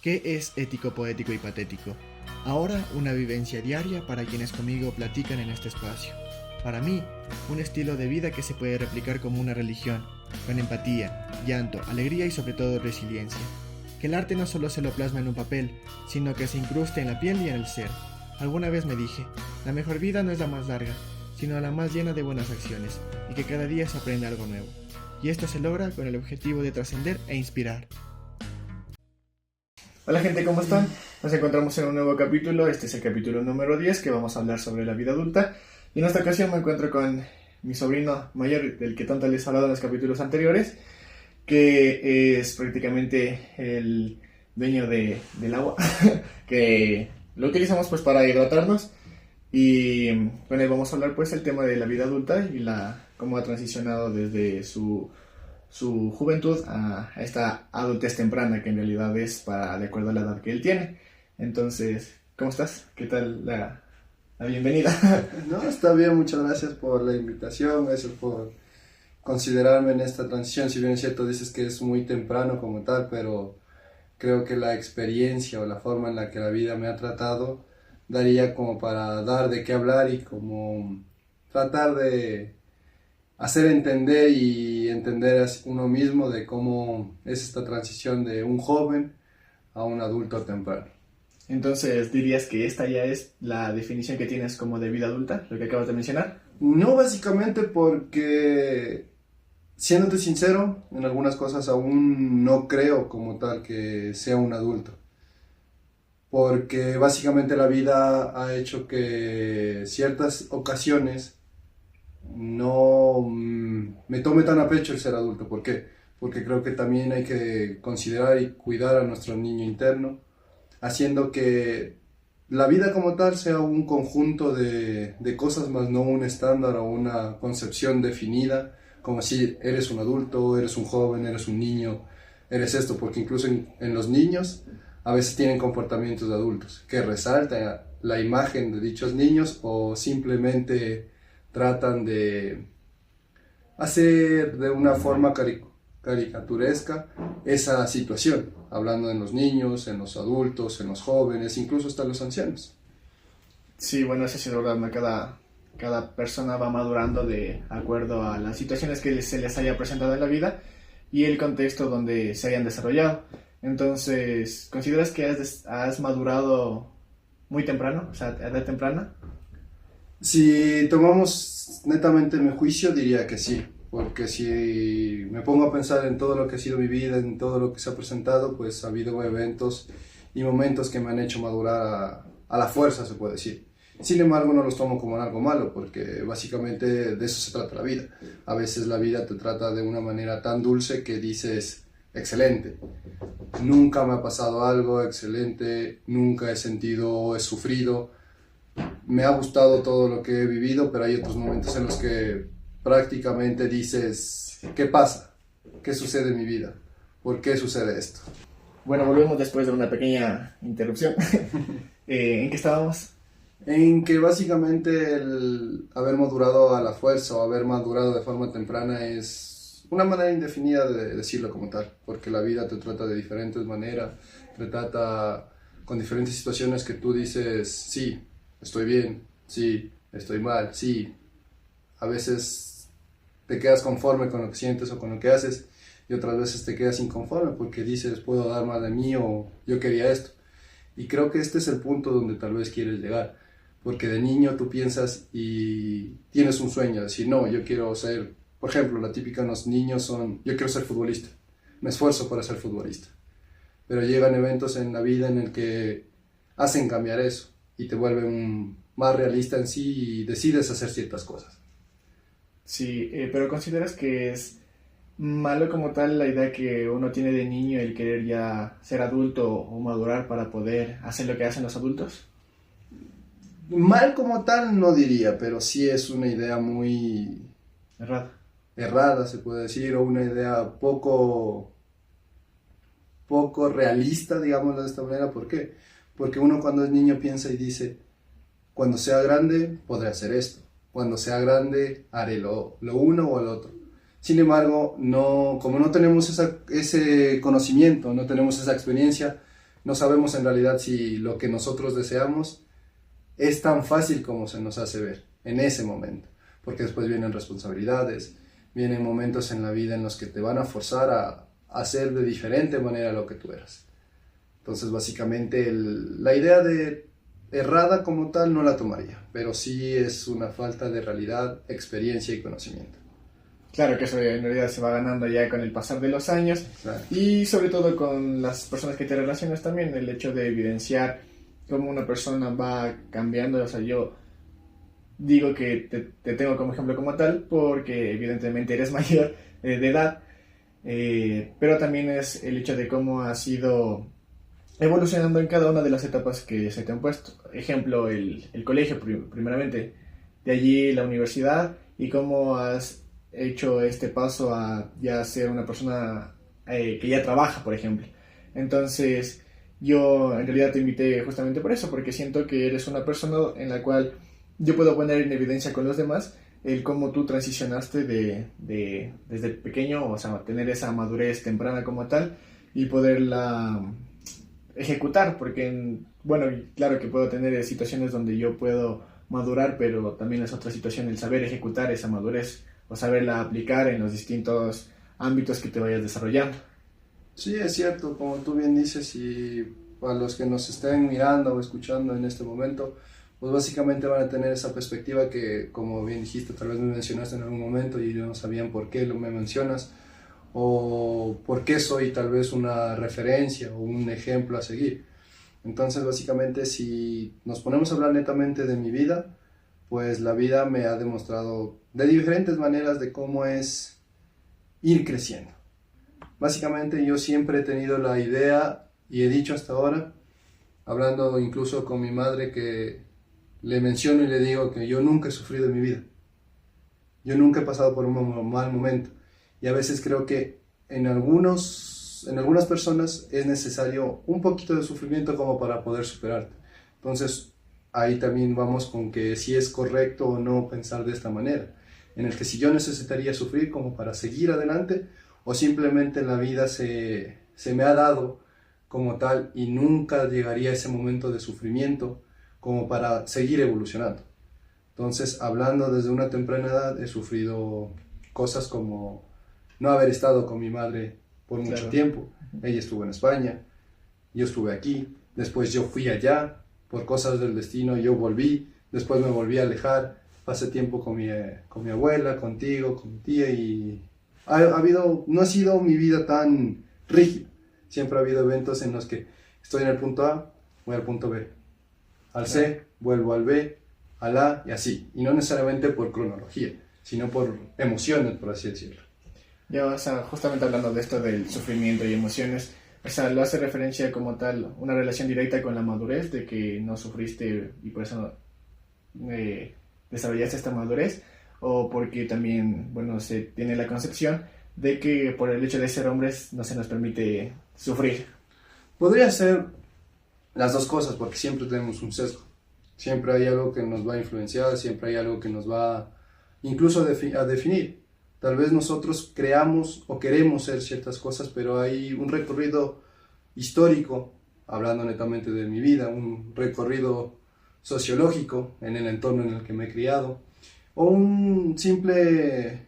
¿Qué es ético, poético y patético? Ahora una vivencia diaria para quienes conmigo platican en este espacio. Para mí, un estilo de vida que se puede replicar como una religión, con empatía, llanto, alegría y sobre todo resiliencia. Que el arte no solo se lo plasma en un papel, sino que se incruste en la piel y en el ser. Alguna vez me dije, la mejor vida no es la más larga, sino la más llena de buenas acciones, y que cada día se aprende algo nuevo. Y esto se logra con el objetivo de trascender e inspirar. Hola gente, ¿cómo están? Nos encontramos en un nuevo capítulo, este es el capítulo número 10 que vamos a hablar sobre la vida adulta. Y en esta ocasión me encuentro con mi sobrino mayor, del que tanto les he hablado en los capítulos anteriores, que es prácticamente el dueño del agua, que lo utilizamos pues para hidratarnos. Y con él vamos a hablar pues el tema de la vida adulta y cómo ha transicionado desde su juventud a esta adultez temprana, que en realidad es de acuerdo a la edad que él tiene. Entonces, ¿cómo estás? ¿Qué tal la bienvenida? No, está bien, muchas gracias por la invitación, gracias por considerarme en esta transición. Si bien es cierto, dices que es muy temprano como tal, pero creo que la experiencia o la forma en la que la vida me ha tratado daría como para dar de qué hablar y como tratar de hacer entender y entender a uno mismo de cómo es esta transición de un joven a un adulto temprano. Entonces, ¿dirías que esta ya es la definición que tienes como de vida adulta, lo que acabas de mencionar? No, básicamente porque, siéndote sincero, en algunas cosas aún no creo como tal que sea un adulto. Porque básicamente la vida ha hecho que ciertas ocasiones no me tome tan a pecho el ser adulto. ¿Por qué? Porque creo que también hay que considerar y cuidar a nuestro niño interno, haciendo que la vida como tal sea un conjunto de cosas, más no un estándar o una concepción definida, como si eres un adulto, eres un joven, eres un niño, eres esto, porque incluso en los niños a veces tienen comportamientos de adultos que resaltan la imagen de dichos niños o simplemente tratan de hacer de una forma caricaturesca esa situación, hablando en los niños, en los adultos, en los jóvenes, incluso hasta en los ancianos. Sí, bueno, eso sí es verdad, ¿no? Cada persona va madurando de acuerdo a las situaciones que se les haya presentado en la vida y el contexto donde se hayan desarrollado. Entonces, ¿consideras que has madurado muy temprano, o sea, a edad temprana? Si tomamos netamente mi juicio, diría que sí, porque si me pongo a pensar en todo lo que ha sido mi vida, en todo lo que se ha presentado, pues ha habido eventos y momentos que me han hecho madurar a la fuerza, se puede decir. Sin embargo, no los tomo como algo malo, porque básicamente de eso se trata la vida. A veces la vida te trata de una manera tan dulce que dices, excelente, nunca me ha pasado algo, excelente, nunca he sentido, he sufrido, me ha gustado todo lo que he vivido, pero hay otros momentos en los que prácticamente dices, ¿qué pasa? ¿Qué sucede en mi vida? ¿Por qué sucede esto? Bueno, volvemos después de una pequeña interrupción. ¿En qué estábamos? En que básicamente el haber madurado a la fuerza o haber madurado de forma temprana es una manera indefinida de decirlo como tal, porque la vida te trata de diferentes maneras, te trata con diferentes situaciones que tú dices, sí, estoy bien, sí, estoy mal, sí. A veces te quedas conforme con lo que sientes o con lo que haces y otras veces te quedas inconforme porque dices, puedo dar más de mí o yo quería esto. Y creo que este es el punto donde tal vez quieres llegar, porque de niño tú piensas y tienes un sueño, decir, no, yo quiero ser, por ejemplo, la típica en los niños son, yo quiero ser futbolista, me esfuerzo para ser futbolista. Pero llegan eventos en la vida en el que hacen cambiar eso y te vuelven más realista en sí y decides hacer ciertas cosas. Sí, pero ¿consideras que es malo como tal la idea que uno tiene de niño el querer ya ser adulto o madurar para poder hacer lo que hacen los adultos? Mal como tal no diría, pero sí es una idea muy errada, se puede decir, o una idea poco realista, digámoslo de esta manera. ¿Por qué? Porque uno cuando es niño piensa y dice, cuando sea grande podré hacer esto, cuando sea grande haré lo uno o lo otro. Sin embargo, como no tenemos ese conocimiento, no tenemos esa experiencia, no sabemos en realidad si lo que nosotros deseamos es tan fácil como se nos hace ver en ese momento, porque después vienen responsabilidades, vienen momentos en la vida en los que te van a forzar a hacer de diferente manera lo que tú eras. Entonces básicamente la idea de errada como tal no la tomaría, pero sí es una falta de realidad, experiencia y conocimiento. Claro que eso en realidad se va ganando ya con el pasar de los años. Claro. Y sobre todo con las personas que te relacionas también, el hecho de evidenciar cómo una persona va cambiando. O sea, yo digo que te tengo como ejemplo como tal porque evidentemente eres mayor de edad, pero también es el hecho de cómo has ido evolucionando en cada una de las etapas que se te han puesto. Ejemplo, el colegio primeramente, de allí la universidad y cómo has hecho este paso a ya ser una persona que ya trabaja, por ejemplo. Entonces, yo en realidad te invité justamente por eso, porque siento que eres una persona en la cual yo puedo poner en evidencia con los demás el cómo tú transicionaste desde pequeño, o sea, tener esa madurez temprana como tal y poderla ejecutar, porque, bueno, claro que puedo tener situaciones donde yo puedo madurar, pero también es otra situación el saber ejecutar esa madurez o saberla aplicar en los distintos ámbitos que te vayas desarrollando. Sí, es cierto, como tú bien dices, y para los que nos estén mirando o escuchando en este momento, pues básicamente van a tener esa perspectiva que, como bien dijiste, tal vez me mencionaste en algún momento y no sabían por qué lo me mencionas, o por qué soy tal vez una referencia o un ejemplo a seguir. Entonces, básicamente, si nos ponemos a hablar netamente de mi vida, pues la vida me ha demostrado de diferentes maneras de cómo es ir creciendo. Básicamente yo siempre he tenido la idea, y he dicho hasta ahora, hablando incluso con mi madre, que le menciono y le digo que yo nunca he sufrido en mi vida. Yo nunca he pasado por un mal momento. Y a veces creo que en algunas personas es necesario un poquito de sufrimiento como para poder superarte. Entonces ahí también vamos con que si es correcto o no pensar de esta manera, en el que si yo necesitaría sufrir como para seguir adelante, o simplemente la vida se me ha dado como tal y nunca llegaría a ese momento de sufrimiento como para seguir evolucionando. Entonces, hablando desde una temprana edad, he sufrido cosas como no haber estado con mi madre por mucho tiempo. Ella estuvo en España, yo estuve aquí, después yo fui allá, por cosas del destino yo volví, después me volví a alejar, pasé tiempo con mi abuela, contigo, con mi tía y no ha sido mi vida tan rígida. Siempre ha habido eventos en los que estoy en el punto A, voy al punto B, al C, vuelvo al B, al A y así. Y no necesariamente por cronología, sino por emociones, por así decirlo. Ya, o sea, justamente hablando de esto del sufrimiento y emociones, o sea, lo hace referencia como tal, una relación directa con la madurez, de que no sufriste y por eso desarrollaste esta madurez, o porque también, bueno, se tiene la concepción de que por el hecho de ser hombres no se nos permite sufrir. Podría ser las dos cosas, porque siempre tenemos un sesgo. Siempre hay algo que nos va a influenciar, siempre hay algo que nos va incluso a definir. Tal vez nosotros creamos o queremos ser ciertas cosas, pero hay un recorrido histórico, hablando netamente de mi vida, un recorrido sociológico en el entorno en el que me he criado, o un simple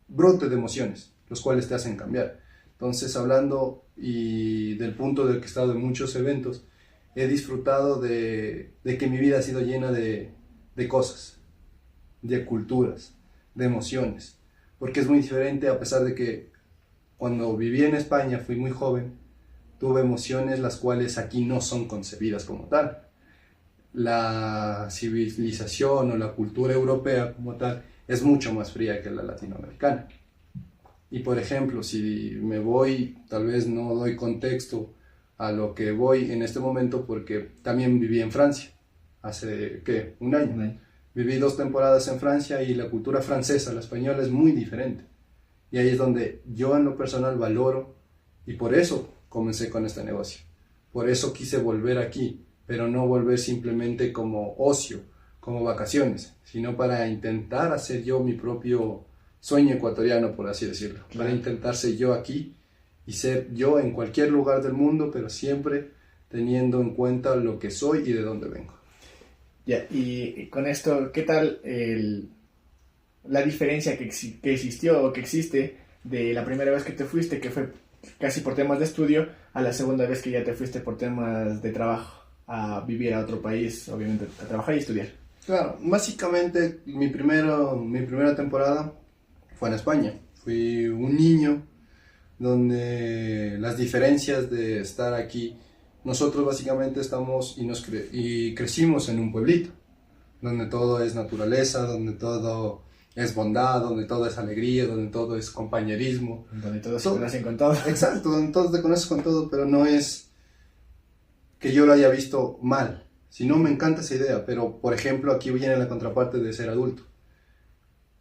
brote de emociones, los cuales te hacen cambiar. Entonces, hablando y del punto del que he estado en muchos eventos, he disfrutado de que mi vida ha sido llena de cosas, de culturas, de emociones, porque es muy diferente, a pesar de que cuando viví en España fui muy joven, tuve emociones las cuales aquí no son concebidas como tal. La civilización o la cultura europea como tal es mucho más fría que la latinoamericana. Y por ejemplo, si me voy, tal vez no doy contexto a lo que voy en este momento porque también viví en Francia, hace, ¿qué? Un año. Viví 2 temporadas en Francia y la cultura francesa, la española, es muy diferente. Y ahí es donde yo en lo personal valoro y por eso comencé con este negocio. Por eso quise volver aquí, pero no volver simplemente como ocio, como vacaciones, sino para intentar hacer yo mi propio sueño ecuatoriano, por así decirlo. Claro. Para intentar ser yo aquí y ser yo en cualquier lugar del mundo, pero siempre teniendo en cuenta lo que soy y de dónde vengo. Ya, y con esto, ¿qué tal la diferencia que existió o que existe de la primera vez que te fuiste, que fue casi por temas de estudio, a la segunda vez que ya te fuiste por temas de trabajo, a vivir a otro país, obviamente, a trabajar y estudiar? Claro, básicamente mi primera temporada fue en España. Fui un niño donde las diferencias de estar aquí, nosotros básicamente estamos y crecimos en un pueblito, donde todo es naturaleza, donde todo es bondad, donde todo es alegría, donde todo es compañerismo. Donde todos se conocen con todo. Exacto, donde todos te conoces con todo, pero no es que yo lo haya visto mal, sino me encanta esa idea, pero por ejemplo aquí viene la contraparte de ser adulto.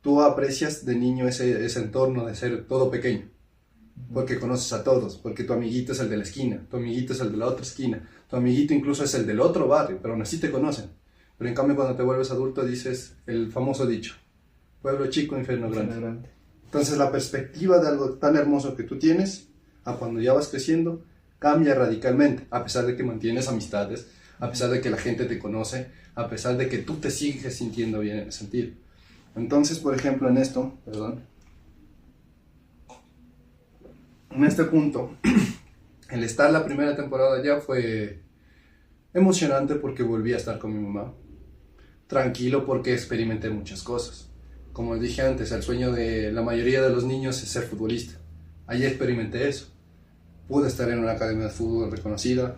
Tú aprecias de niño ese entorno de ser todo pequeño, porque conoces a todos, porque tu amiguito es el de la esquina, tu amiguito es el de la otra esquina, tu amiguito incluso es el del otro barrio, pero aún así te conocen. Pero en cambio cuando te vuelves adulto dices el famoso dicho, pueblo chico, infierno grande. Entonces la perspectiva de algo tan hermoso que tú tienes, a cuando ya vas creciendo, cambia radicalmente, a pesar de que mantienes amistades, a pesar de que la gente te conoce, a pesar de que tú te sigues sintiendo bien en ese sentido. Entonces, por ejemplo, en este punto, el estar la primera temporada ya fue emocionante porque volví a estar con mi mamá, tranquilo porque experimenté muchas cosas. Como les dije antes, el sueño de la mayoría de los niños es ser futbolista. Allí experimenté eso. Pude estar en una academia de fútbol reconocida,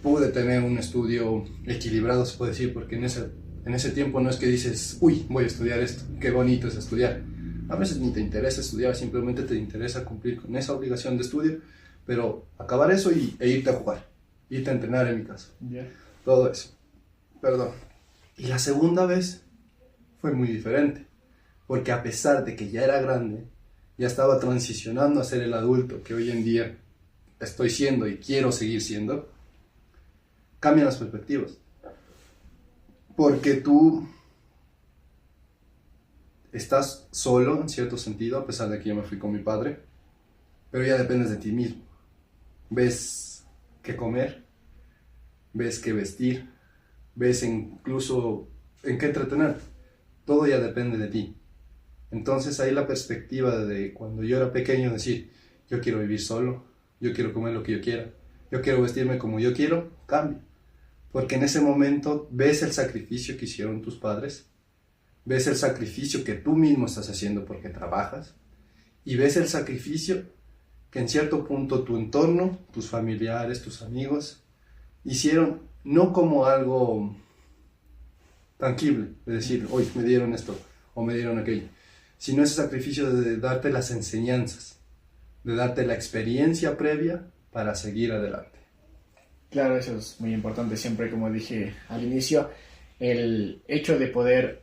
pude tener un estudio equilibrado, se puede decir, porque en ese tiempo no es que dices, uy, voy a estudiar esto, qué bonito es estudiar. A veces ni te interesa estudiar, simplemente te interesa cumplir con esa obligación de estudio, pero acabar eso e irte a jugar, irte a entrenar en mi caso. Yeah. Todo eso. Perdón. Y la segunda vez fue muy diferente, porque a pesar de que ya era grande, ya estaba transicionando a ser el adulto que hoy en día estoy siendo y quiero seguir siendo, cambian las perspectivas. Porque tú estás solo en cierto sentido, a pesar de que yo me fui con mi padre, pero ya dependes de ti mismo. Ves qué comer, ves qué vestir, ves incluso en qué entretenerte. Todo ya depende de ti. Entonces ahí la perspectiva de cuando yo era pequeño, decir, yo quiero vivir solo, yo quiero comer lo que yo quiera, yo quiero vestirme como yo quiero, cambia. Porque en ese momento ves el sacrificio que hicieron tus padres, ves el sacrificio que tú mismo estás haciendo porque trabajas, y ves el sacrificio que en cierto punto tu entorno, tus familiares, tus amigos, hicieron no como algo tangible, de decir, hoy me dieron esto o me dieron aquello, sino ese sacrificio de darte las enseñanzas, de darte la experiencia previa para seguir adelante. Claro, eso es muy importante siempre, como dije al inicio, el hecho de poder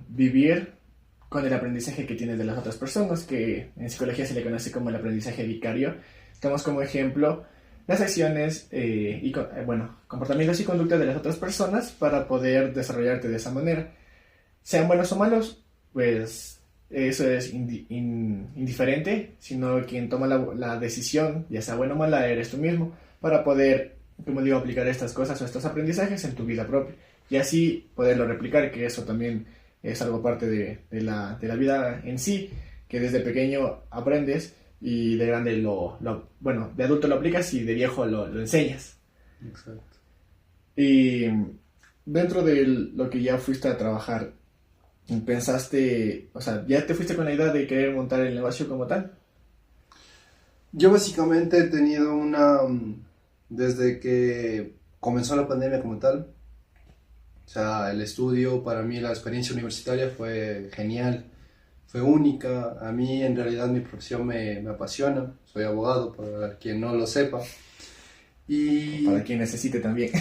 vivir con el aprendizaje que tienes de las otras personas, que en psicología se le conoce como el aprendizaje vicario. Tomamos como ejemplo las acciones comportamientos y conductas de las otras personas para poder desarrollarte de esa manera. Sean buenos o malos, pues eso es indiferente, sino quien toma la decisión, ya sea buena o mala, eres tú mismo, para poder, como digo, aplicar estas cosas o estos aprendizajes en tu vida propia y así poderlo replicar, que eso también es algo parte de la vida en sí, que desde pequeño aprendes y de grande de adulto lo aplicas y de viejo lo enseñas. Exacto. Y dentro de lo que ya fuiste a trabajar, pensaste, o sea, ¿ya te fuiste con la idea de querer montar el negocio como tal? Yo básicamente he tenido desde que comenzó la pandemia como tal, o sea, el estudio, para mí la experiencia universitaria fue genial, fue única. A mí en realidad mi profesión me apasiona, soy abogado, para quien no lo sepa. Y para quien necesite también.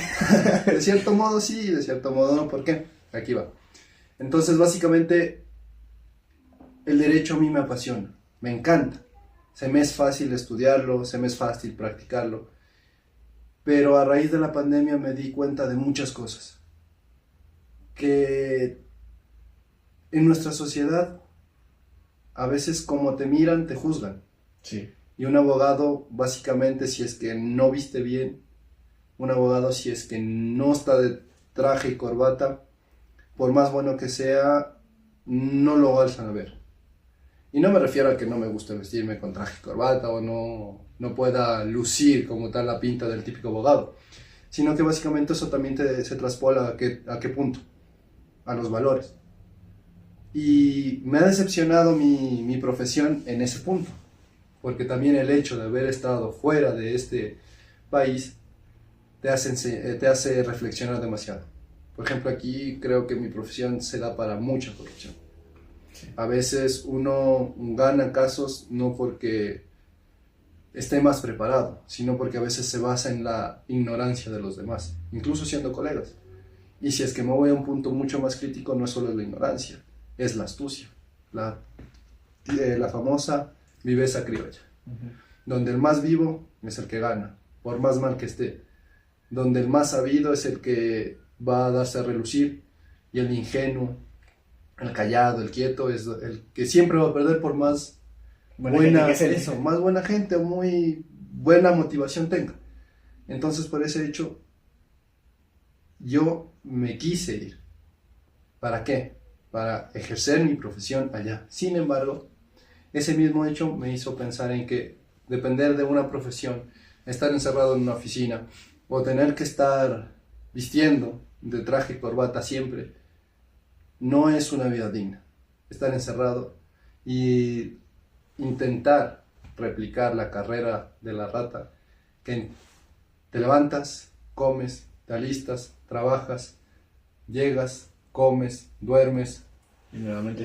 de cierto modo sí, de cierto modo no, ¿por qué? Aquí va. Entonces básicamente el derecho a mí me apasiona, me encanta. Se me es fácil estudiarlo, se me es fácil practicarlo. Pero a raíz de la pandemia me di cuenta de muchas cosas. Que en nuestra sociedad, a veces como te miran, te juzgan. Sí. Y un abogado, básicamente, si es que no viste bien, un abogado, si es que no está de traje y corbata, por más bueno que sea, no lo alzan a ver. Y no me refiero a que no me guste vestirme con traje y corbata o no pueda lucir como tal la pinta del típico abogado, sino que básicamente eso también se traspola a qué punto, a los valores. Y me ha decepcionado mi profesión en ese punto, porque también el hecho de haber estado fuera de este país te hace reflexionar demasiado. Por ejemplo, aquí creo que mi profesión se da para mucha corrupción. Sí. A veces uno gana casos no porque esté más preparado, sino porque a veces se basa en la ignorancia de los demás, incluso siendo colegas. Y si es que me voy a un punto mucho más crítico, no es solo la ignorancia, es la astucia, la famosa viveza criolla, donde el más vivo es el que gana, por más mal que esté, donde el más sabido es el que va a darse a relucir, y el ingenuo, el callado, el quieto, es el que siempre va a perder por más más buena gente o muy buena motivación tenga. Entonces, por ese hecho, yo me quise ir. ¿Para qué? Para ejercer mi profesión allá. Sin embargo, ese mismo hecho me hizo pensar en que depender de una profesión, estar encerrado en una oficina o tener que estar vistiendo de traje y corbata siempre, no es una vida digna. Estar encerrado y intentar replicar la carrera de la rata, que te levantas, comes, te alistas, trabajas, llegas, comes, duermes y nuevamente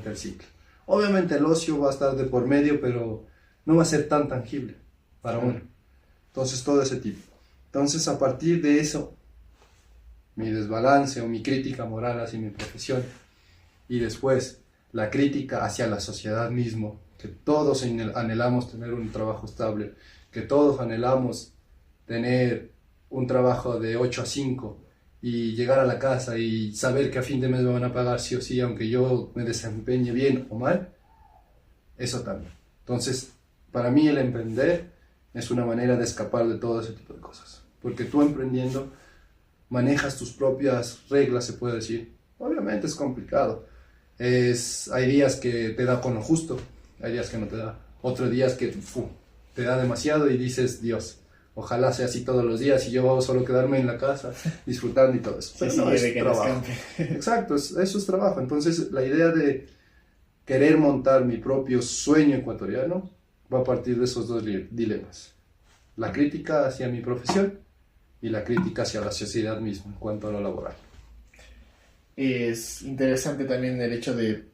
el ciclo. Obviamente el ocio va a estar de por medio, pero no va a ser tan tangible para uno. Entonces todo ese tipo. Entonces a partir de eso, mi desbalance o mi crítica moral hacia mi profesión, y después la crítica hacia la sociedad mismo, que todos anhelamos tener un trabajo estable, que todos anhelamos tener un trabajo de 8 a 5 y llegar a la casa y saber que a fin de mes me van a pagar sí o sí, aunque yo me desempeñe bien o mal, eso también. Entonces, para mí el emprender es una manera de escapar de todo ese tipo de cosas, porque tú emprendiendo manejas tus propias reglas, se puede decir. Obviamente es complicado, hay días que te da con lo justo, hay días que no te da, otros días que te da demasiado y dices, Dios, ojalá sea así todos los días y yo solo quedarme en la casa disfrutando y todo eso. Pero no, es trabajo. Exacto, eso es trabajo. Entonces la idea de querer montar mi propio sueño ecuatoriano va a partir de esos dos dilemas: la crítica hacia mi profesión y la crítica hacia la sociedad misma en cuanto a lo laboral. Es interesante también el hecho de,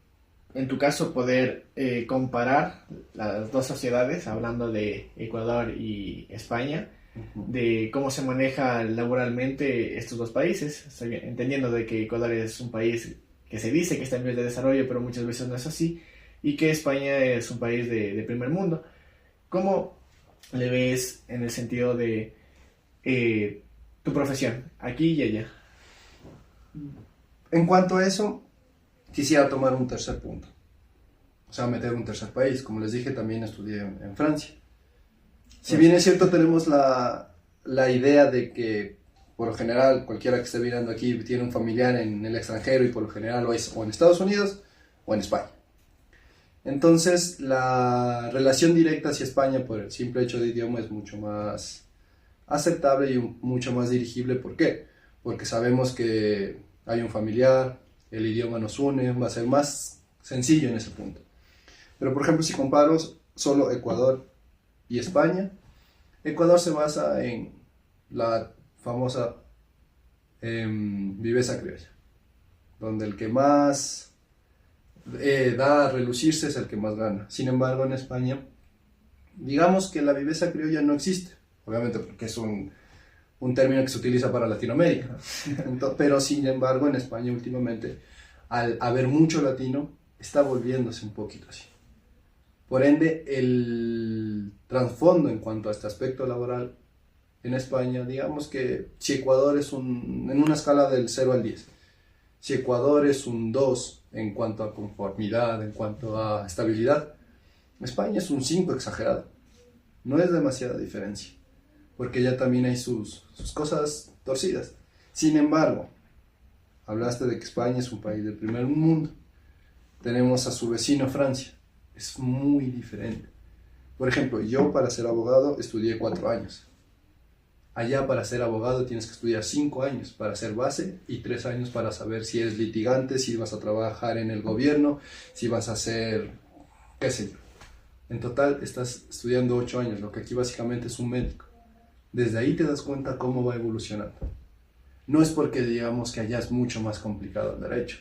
en tu caso, poder comparar las dos sociedades, hablando de Ecuador y España, de cómo se maneja laboralmente estos dos países, entendiendo de que Ecuador es un país que se dice que está en vías de desarrollo, pero muchas veces no es así, y que España es un país de primer mundo. ¿Cómo le ves en el sentido de tu profesión, aquí y allá? En cuanto a eso, quisiera tomar un tercer punto, o sea, meter un tercer país. Como les dije, también estudié en Francia. Si bien es cierto, tenemos la idea de que, por lo general, cualquiera que esté mirando aquí tiene un familiar en el extranjero y por lo general lo es o en Estados Unidos o en España. Entonces, la relación directa hacia España por el simple hecho de idioma es mucho más aceptable y mucho más dirigible. ¿Por qué? Porque sabemos que hay un familiar, el idioma nos une, va a ser más sencillo en ese punto. Pero, por ejemplo, si comparo solo Ecuador y España, Ecuador se basa en la famosa viveza criolla, donde el que más da a relucirse es el que más gana. Sin embargo, en España, digamos que la viveza criolla no existe, obviamente porque es un término que se utiliza para Latinoamérica. Pero sin embargo, en España últimamente, al haber mucho latino, está volviéndose un poquito así. Por ende, el trasfondo en cuanto a este aspecto laboral en España, digamos que si Ecuador es en una escala del 0 al 10, si Ecuador es un 2 en cuanto a conformidad, en cuanto a estabilidad, España es un 5 exagerado. no es demasiada diferencia, porque ya también hay sus cosas torcidas. Sin embargo, hablaste de que España es un país del primer mundo. Tenemos a su vecino Francia. Es muy diferente. Por ejemplo, yo para ser abogado estudié 4 años. Allá para ser abogado tienes que estudiar 5 años para hacer base y 3 años para saber si eres litigante, si vas a trabajar en el gobierno, si vas a ser, qué sé yo. En total estás estudiando 8 años, lo que aquí básicamente es un médico. Desde ahí te das cuenta cómo va evolucionando. No es porque digamos que allá es mucho más complicado el derecho,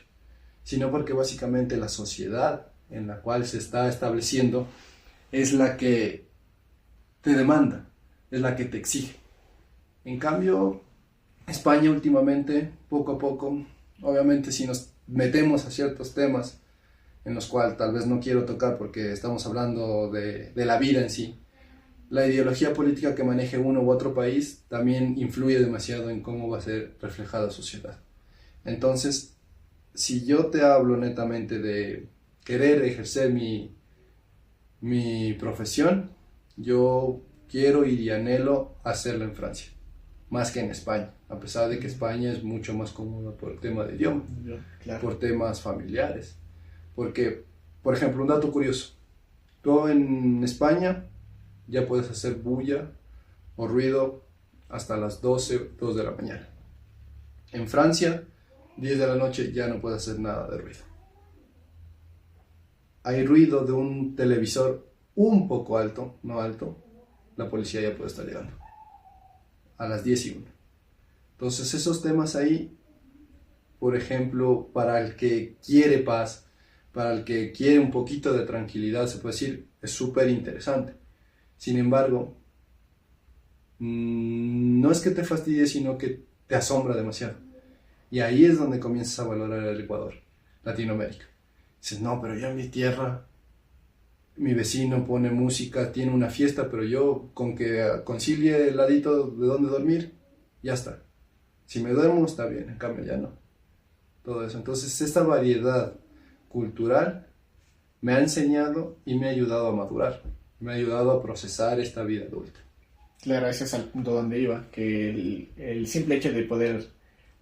sino porque básicamente la sociedad en la cual se está estableciendo es la que te demanda, es la que te exige. En cambio, España últimamente, poco a poco, obviamente si nos metemos a ciertos temas en los cuales tal vez no quiero tocar porque estamos hablando de la vida en sí, la ideología política que maneje uno u otro país también influye demasiado en cómo va a ser reflejada su sociedad. Entonces, si yo te hablo netamente de querer ejercer mi profesión, yo quiero y anhelo hacerlo en Francia, más que en España, a pesar de que España es mucho más cómoda por el tema de idioma, Claro. por temas familiares. Porque, por ejemplo, un dato curioso, tú en España ya puedes hacer bulla o ruido hasta las 12, 2 de la mañana. En Francia, 10 de la noche ya no puedes hacer nada de ruido. Hay ruido de un televisor un poco alto, no alto, la policía ya puede estar llegando a las 10:01. Entonces esos temas ahí, por ejemplo, para el que quiere paz, para el que quiere un poquito de tranquilidad, se puede decir, es súper interesante. Sin embargo, no es que te fastidie, sino que te asombra demasiado. Y ahí es donde comienzas a valorar el Ecuador, Latinoamérica. Dices, no, pero yo en mi tierra, mi vecino pone música, tiene una fiesta, pero yo con que concilie el ladito de donde dormir, ya está. Si me duermo, está bien, en cambio ya no. Todo eso. Entonces, esta variedad cultural me ha enseñado y me ha ayudado a madurar. Me ha ayudado a procesar esta vida adulta. Claro, ese es el punto donde iba, que el simple hecho de poder,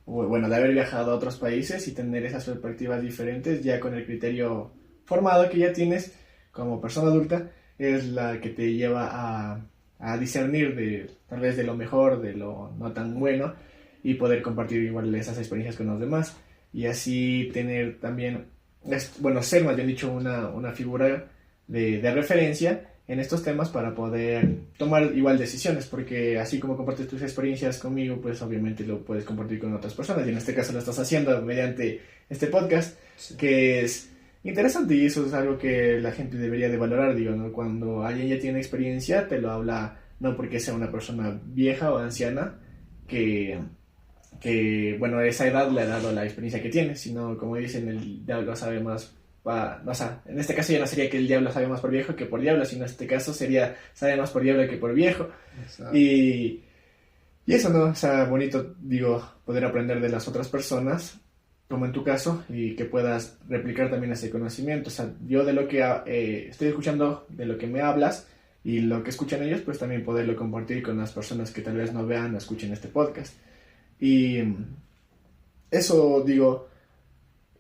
bueno, de haber viajado a otros países y tener esas perspectivas diferentes, ya con el criterio formado que ya tienes como persona adulta, es la que te lleva a discernir de tal vez de lo mejor, de lo no tan bueno, y poder compartir igual esas experiencias con los demás, y así tener también, bueno, ser más bien dicho una figura de referencia en estos temas para poder tomar igual decisiones, porque así como compartes tus experiencias conmigo, pues obviamente lo puedes compartir con otras personas, y en este caso lo estás haciendo mediante este podcast, Sí. que es interesante, y eso es algo que la gente debería de valorar, digo, ¿no? Cuando alguien ya tiene experiencia, te lo habla no porque sea una persona vieja o anciana, que bueno, esa edad le ha dado la experiencia que tiene, sino como dicen, el diablo sabe más. O sea, en este caso ya no sería que el diablo sabe más por viejo que por diablo, sino en este caso sería sabe más por diablo que por viejo. Exacto. Y eso, ¿no? O sea, bonito, digo, poder aprender de las otras personas, como en tu caso, y que puedas replicar también ese conocimiento. O sea, yo de lo que estoy escuchando, de lo que me hablas y lo que escuchan ellos, pues también poderlo compartir con las personas que tal vez no vean o escuchen este podcast. Y eso, digo,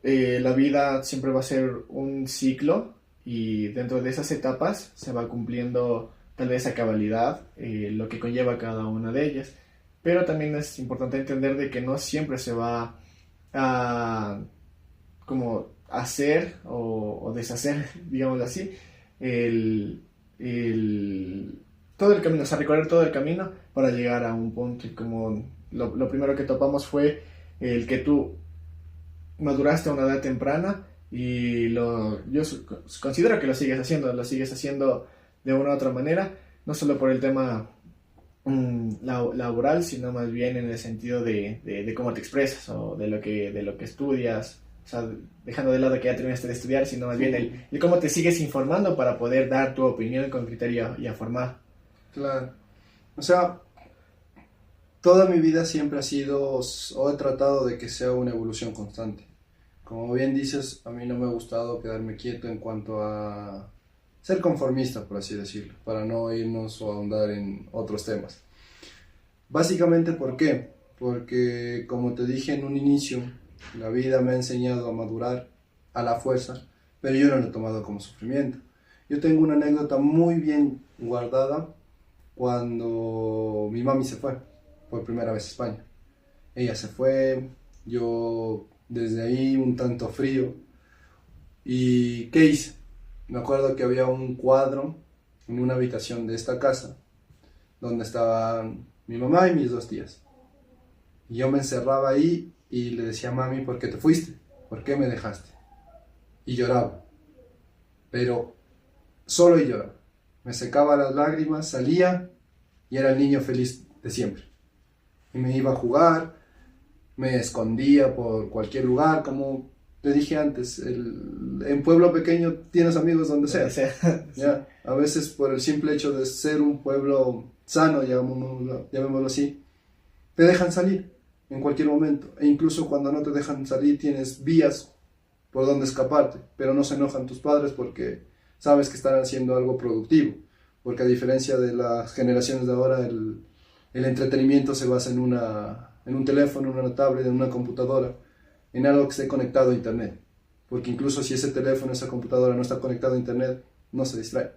la vida siempre va a ser un ciclo, y dentro de esas etapas se va cumpliendo tal vez a cabalidad lo que conlleva cada una de ellas. Pero también es importante entender de que no siempre se va a como hacer o deshacer, digamos así, todo el camino, o sea, recorrer todo el camino para llegar a un punto. Y como lo primero que topamos fue el que tú maduraste a una edad temprana, y yo considero que lo sigues haciendo de una u otra manera, no solo por el tema laboral, sino más bien en el sentido de cómo te expresas o de lo que estudias. O sea, dejando de lado que ya terminaste de estudiar, sino más bien el cómo te sigues informando para poder dar tu opinión con criterio y a formar. Claro. O sea, toda mi vida siempre ha sido, o he tratado de que sea una evolución constante. Como bien dices, a mí no me ha gustado quedarme quieto en cuanto a ser conformista, por así decirlo, para no irnos o ahondar en otros temas. Básicamente, ¿por qué? Porque, como te dije en un inicio, la vida me ha enseñado a madurar a la fuerza, pero yo no lo he tomado como sufrimiento. Yo tengo una anécdota muy bien guardada cuando mi mami se fue por primera vez a España. Ella se fue, yo desde ahí un tanto frío. ¿Y qué hice? Me acuerdo que había un cuadro en una habitación de esta casa donde estaban mi mamá y mis dos tías. Y yo me encerraba ahí y le decía a mami, ¿por qué te fuiste? ¿Por qué me dejaste? Y lloraba, pero solo y lloraba. Me secaba las lágrimas, salía y era el niño feliz de siempre. Y me iba a jugar, me escondía por cualquier lugar, como te dije antes, en pueblo pequeño tienes amigos donde sea. ¿Ya? A veces por el simple hecho de ser un pueblo sano, llamémoslo así, te dejan salir en cualquier momento. E incluso cuando no te dejan salir tienes vías por donde escaparte, pero no se enojan tus padres porque sabes que están haciendo algo productivo. Porque a diferencia de las generaciones de ahora, el entretenimiento se basa en un teléfono, en una tablet, en una computadora, en algo que esté conectado a internet. Porque incluso si ese teléfono, esa computadora no está conectado a internet, no se distrae.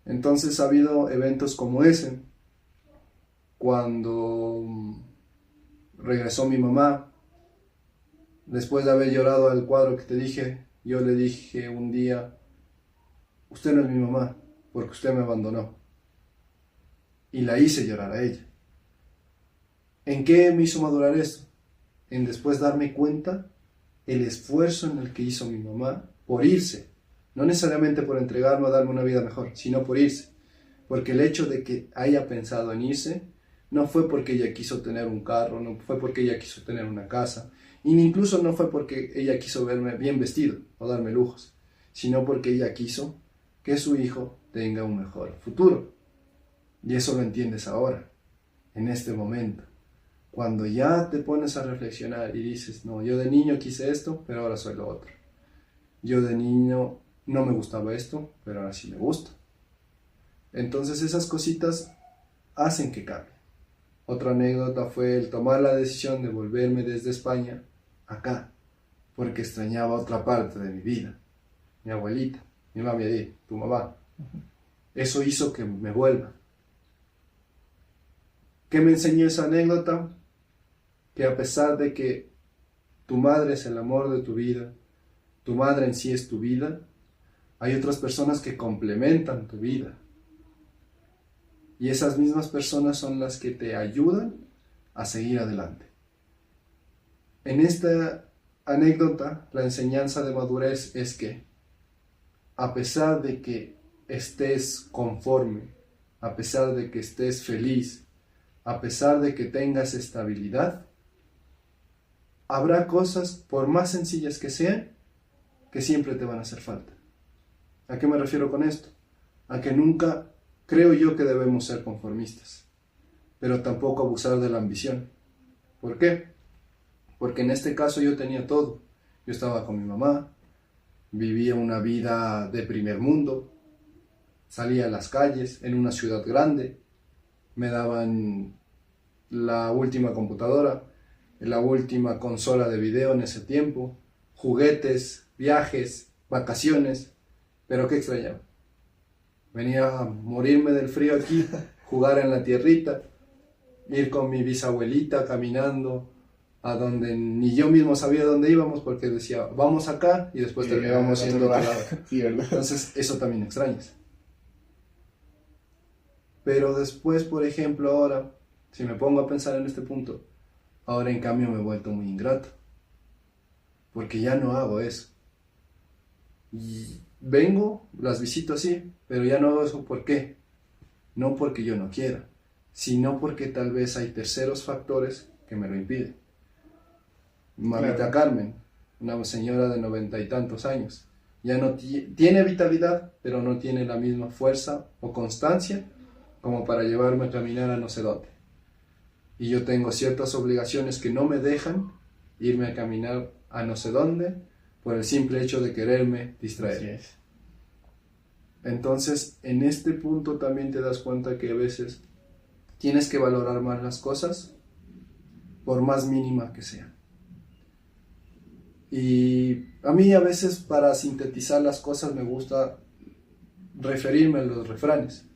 Entonces ha habido eventos como ese, cuando regresó mi mamá, después de haber llorado al cuadro que te dije, yo le dije un día, usted no es mi mamá, porque usted me abandonó. Y la hice llorar a ella. ¿En qué me hizo madurar esto? En después darme cuenta el esfuerzo en el que hizo mi mamá por irse. No necesariamente por entregarme o darme una vida mejor, sino por irse. Porque el hecho de que haya pensado en irse no fue porque ella quiso tener un carro, no fue porque ella quiso tener una casa, y incluso no fue porque ella quiso verme bien vestido o darme lujos, sino porque ella quiso que su hijo tenga un mejor futuro. Y eso lo entiendes ahora, en este momento. Cuando ya te pones a reflexionar y dices, no, yo de niño quise esto, pero ahora soy lo otro. Yo de niño no me gustaba esto, pero ahora sí me gusta. Entonces esas cositas hacen que cambie. Otra anécdota fue el tomar la decisión de volverme desde España acá, porque extrañaba otra parte de mi vida. Mi abuelita, mi mami, tu mamá. Eso hizo que me vuelva. ¿Qué me enseñó esa anécdota? Que a pesar de que tu madre es el amor de tu vida, tu madre en sí es tu vida, hay otras personas que complementan tu vida. Y esas mismas personas son las que te ayudan a seguir adelante. En esta anécdota, la enseñanza de madurez es que, a pesar de que estés conforme, a pesar de que estés feliz, a pesar de que tengas estabilidad, habrá cosas, por más sencillas que sean, que siempre te van a hacer falta. ¿A qué me refiero con esto? A que nunca creo yo que debemos ser conformistas, pero tampoco abusar de la ambición. ¿Por qué? Porque en este caso yo tenía todo. Yo estaba con mi mamá, vivía una vida de primer mundo, salía a las calles en una ciudad grande, me daban la última computadora, la última consola de video en ese tiempo, juguetes, viajes, vacaciones, pero ¿qué extrañaba? Venía a morirme del frío aquí, jugar en la tierrita, ir con mi bisabuelita caminando a donde ni yo mismo sabía dónde íbamos, porque decía, vamos acá, y después terminábamos yendo a otro lado. Sí, ¿verdad? Entonces, eso también extrañas. Pero después, por ejemplo, ahora, si me pongo a pensar en este punto, ahora en cambio me he vuelto muy ingrato, porque ya no hago eso. Y vengo, las visito así, pero ya no hago eso. ¿Por qué? No porque yo no quiera, sino porque tal vez hay terceros factores que me lo impiden. Mamita Claro. Carmen, una señora de 90 y tantos años, ya no tiene vitalidad, pero no tiene la misma fuerza o constancia como para llevarme a caminar a no sé dónde. Y yo tengo ciertas obligaciones que no me dejan irme a caminar a no sé dónde por el simple hecho de quererme distraer. Así es. Entonces, en este punto también te das cuenta que a veces tienes que valorar más las cosas, por más mínima que sea. Y a mí a veces para sintetizar las cosas me gusta referirme a los refranes.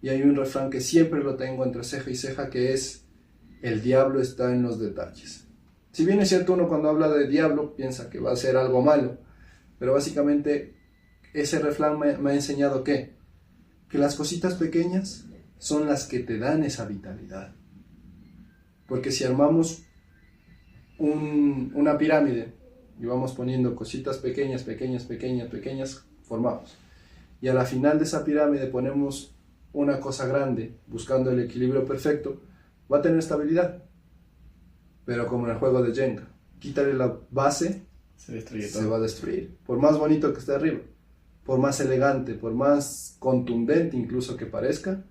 Y hay un refrán que siempre lo tengo entre ceja y ceja, que es: el diablo está en los detalles. Si bien es cierto, uno cuando habla de diablo piensa que va a ser algo malo, pero básicamente ese refrán me ha enseñado que las cositas pequeñas son las que te dan esa vitalidad. Porque si armamos una pirámide y vamos poniendo cositas pequeñas, formamos. Y a la final de esa pirámide ponemos una cosa grande, buscando el equilibrio perfecto, va a tener estabilidad. Pero como en el juego de Jenga, quítale la base, se va a destruir. Por más bonito que esté arriba, por más elegante, por más contundente incluso que parezca,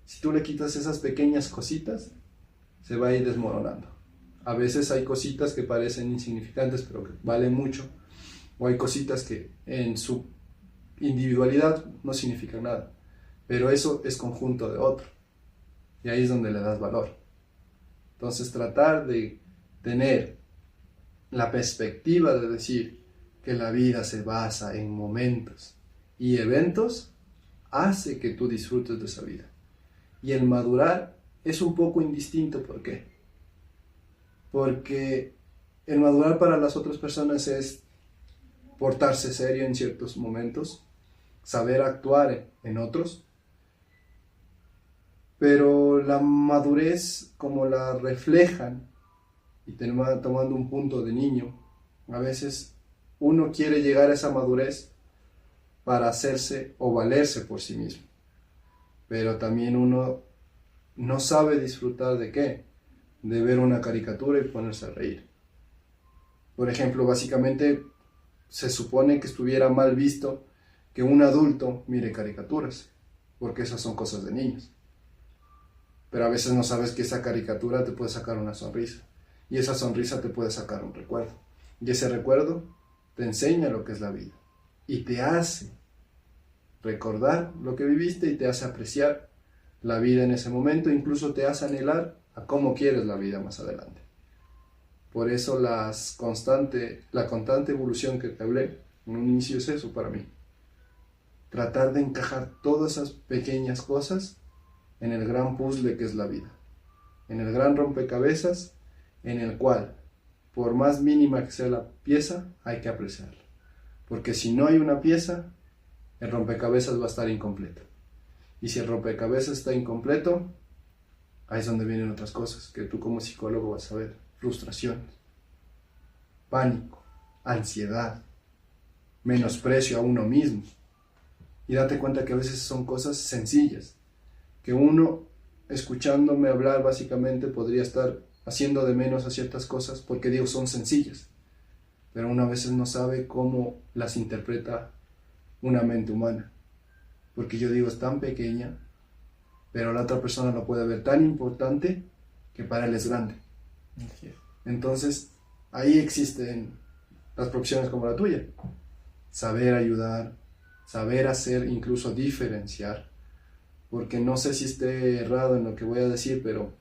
si tú le quitas esas pequeñas cositas, se va a ir desmoronando. A veces hay cositas que parecen insignificantes, pero que valen mucho, o hay cositas que en su individualidad no significan nada, pero eso es conjunto de otro, y ahí es donde le das valor. Entonces, tratar de tener la perspectiva de decir que la vida se basa en momentos y eventos hace que tú disfrutes de esa vida. Y el madurar es un poco indistinto. ¿Por qué? Porque el madurar para las otras personas es portarse serio en ciertos momentos, saber actuar en otros, pero la madurez, como la reflejan y tomando un punto de niño, a veces uno quiere llegar a esa madurez para hacerse o valerse por sí mismo, pero también uno no sabe disfrutar de qué, de ver una caricatura y ponerse a reír. Por ejemplo, básicamente se supone que estuviera mal visto que un adulto mire caricaturas, porque esas son cosas de niños. Pero a veces no sabes que esa caricatura te puede sacar una sonrisa, y esa sonrisa te puede sacar un recuerdo, y ese recuerdo te enseña lo que es la vida, y te hace recordar lo que viviste y te hace apreciar la vida en ese momento, incluso te hace anhelar a cómo quieres la vida más adelante. Por eso la constante evolución que te hablé en un inicio es eso para mí. Tratar de encajar todas esas pequeñas cosas en el gran puzzle que es la vida, en el gran rompecabezas en el cual, por más mínima que sea la pieza, hay que apreciarla. Porque si no hay una pieza, el rompecabezas va a estar incompleto. Y si el rompecabezas está incompleto, ahí es donde vienen otras cosas que tú como psicólogo vas a ver: frustraciones, pánico, ansiedad, menosprecio a uno mismo. Y date cuenta que a veces son cosas sencillas, que uno, escuchándome hablar, básicamente podría estar haciendo de menos a ciertas cosas porque digo son sencillas, pero uno a veces no sabe cómo las interpreta una mente humana, porque yo digo es tan pequeña, pero la otra persona lo puede ver tan importante que para él es grande. Entonces ahí existen las profesiones como la tuya: saber ayudar, saber hacer, incluso diferenciar, porque no sé si esté errado en lo que voy a decir, pero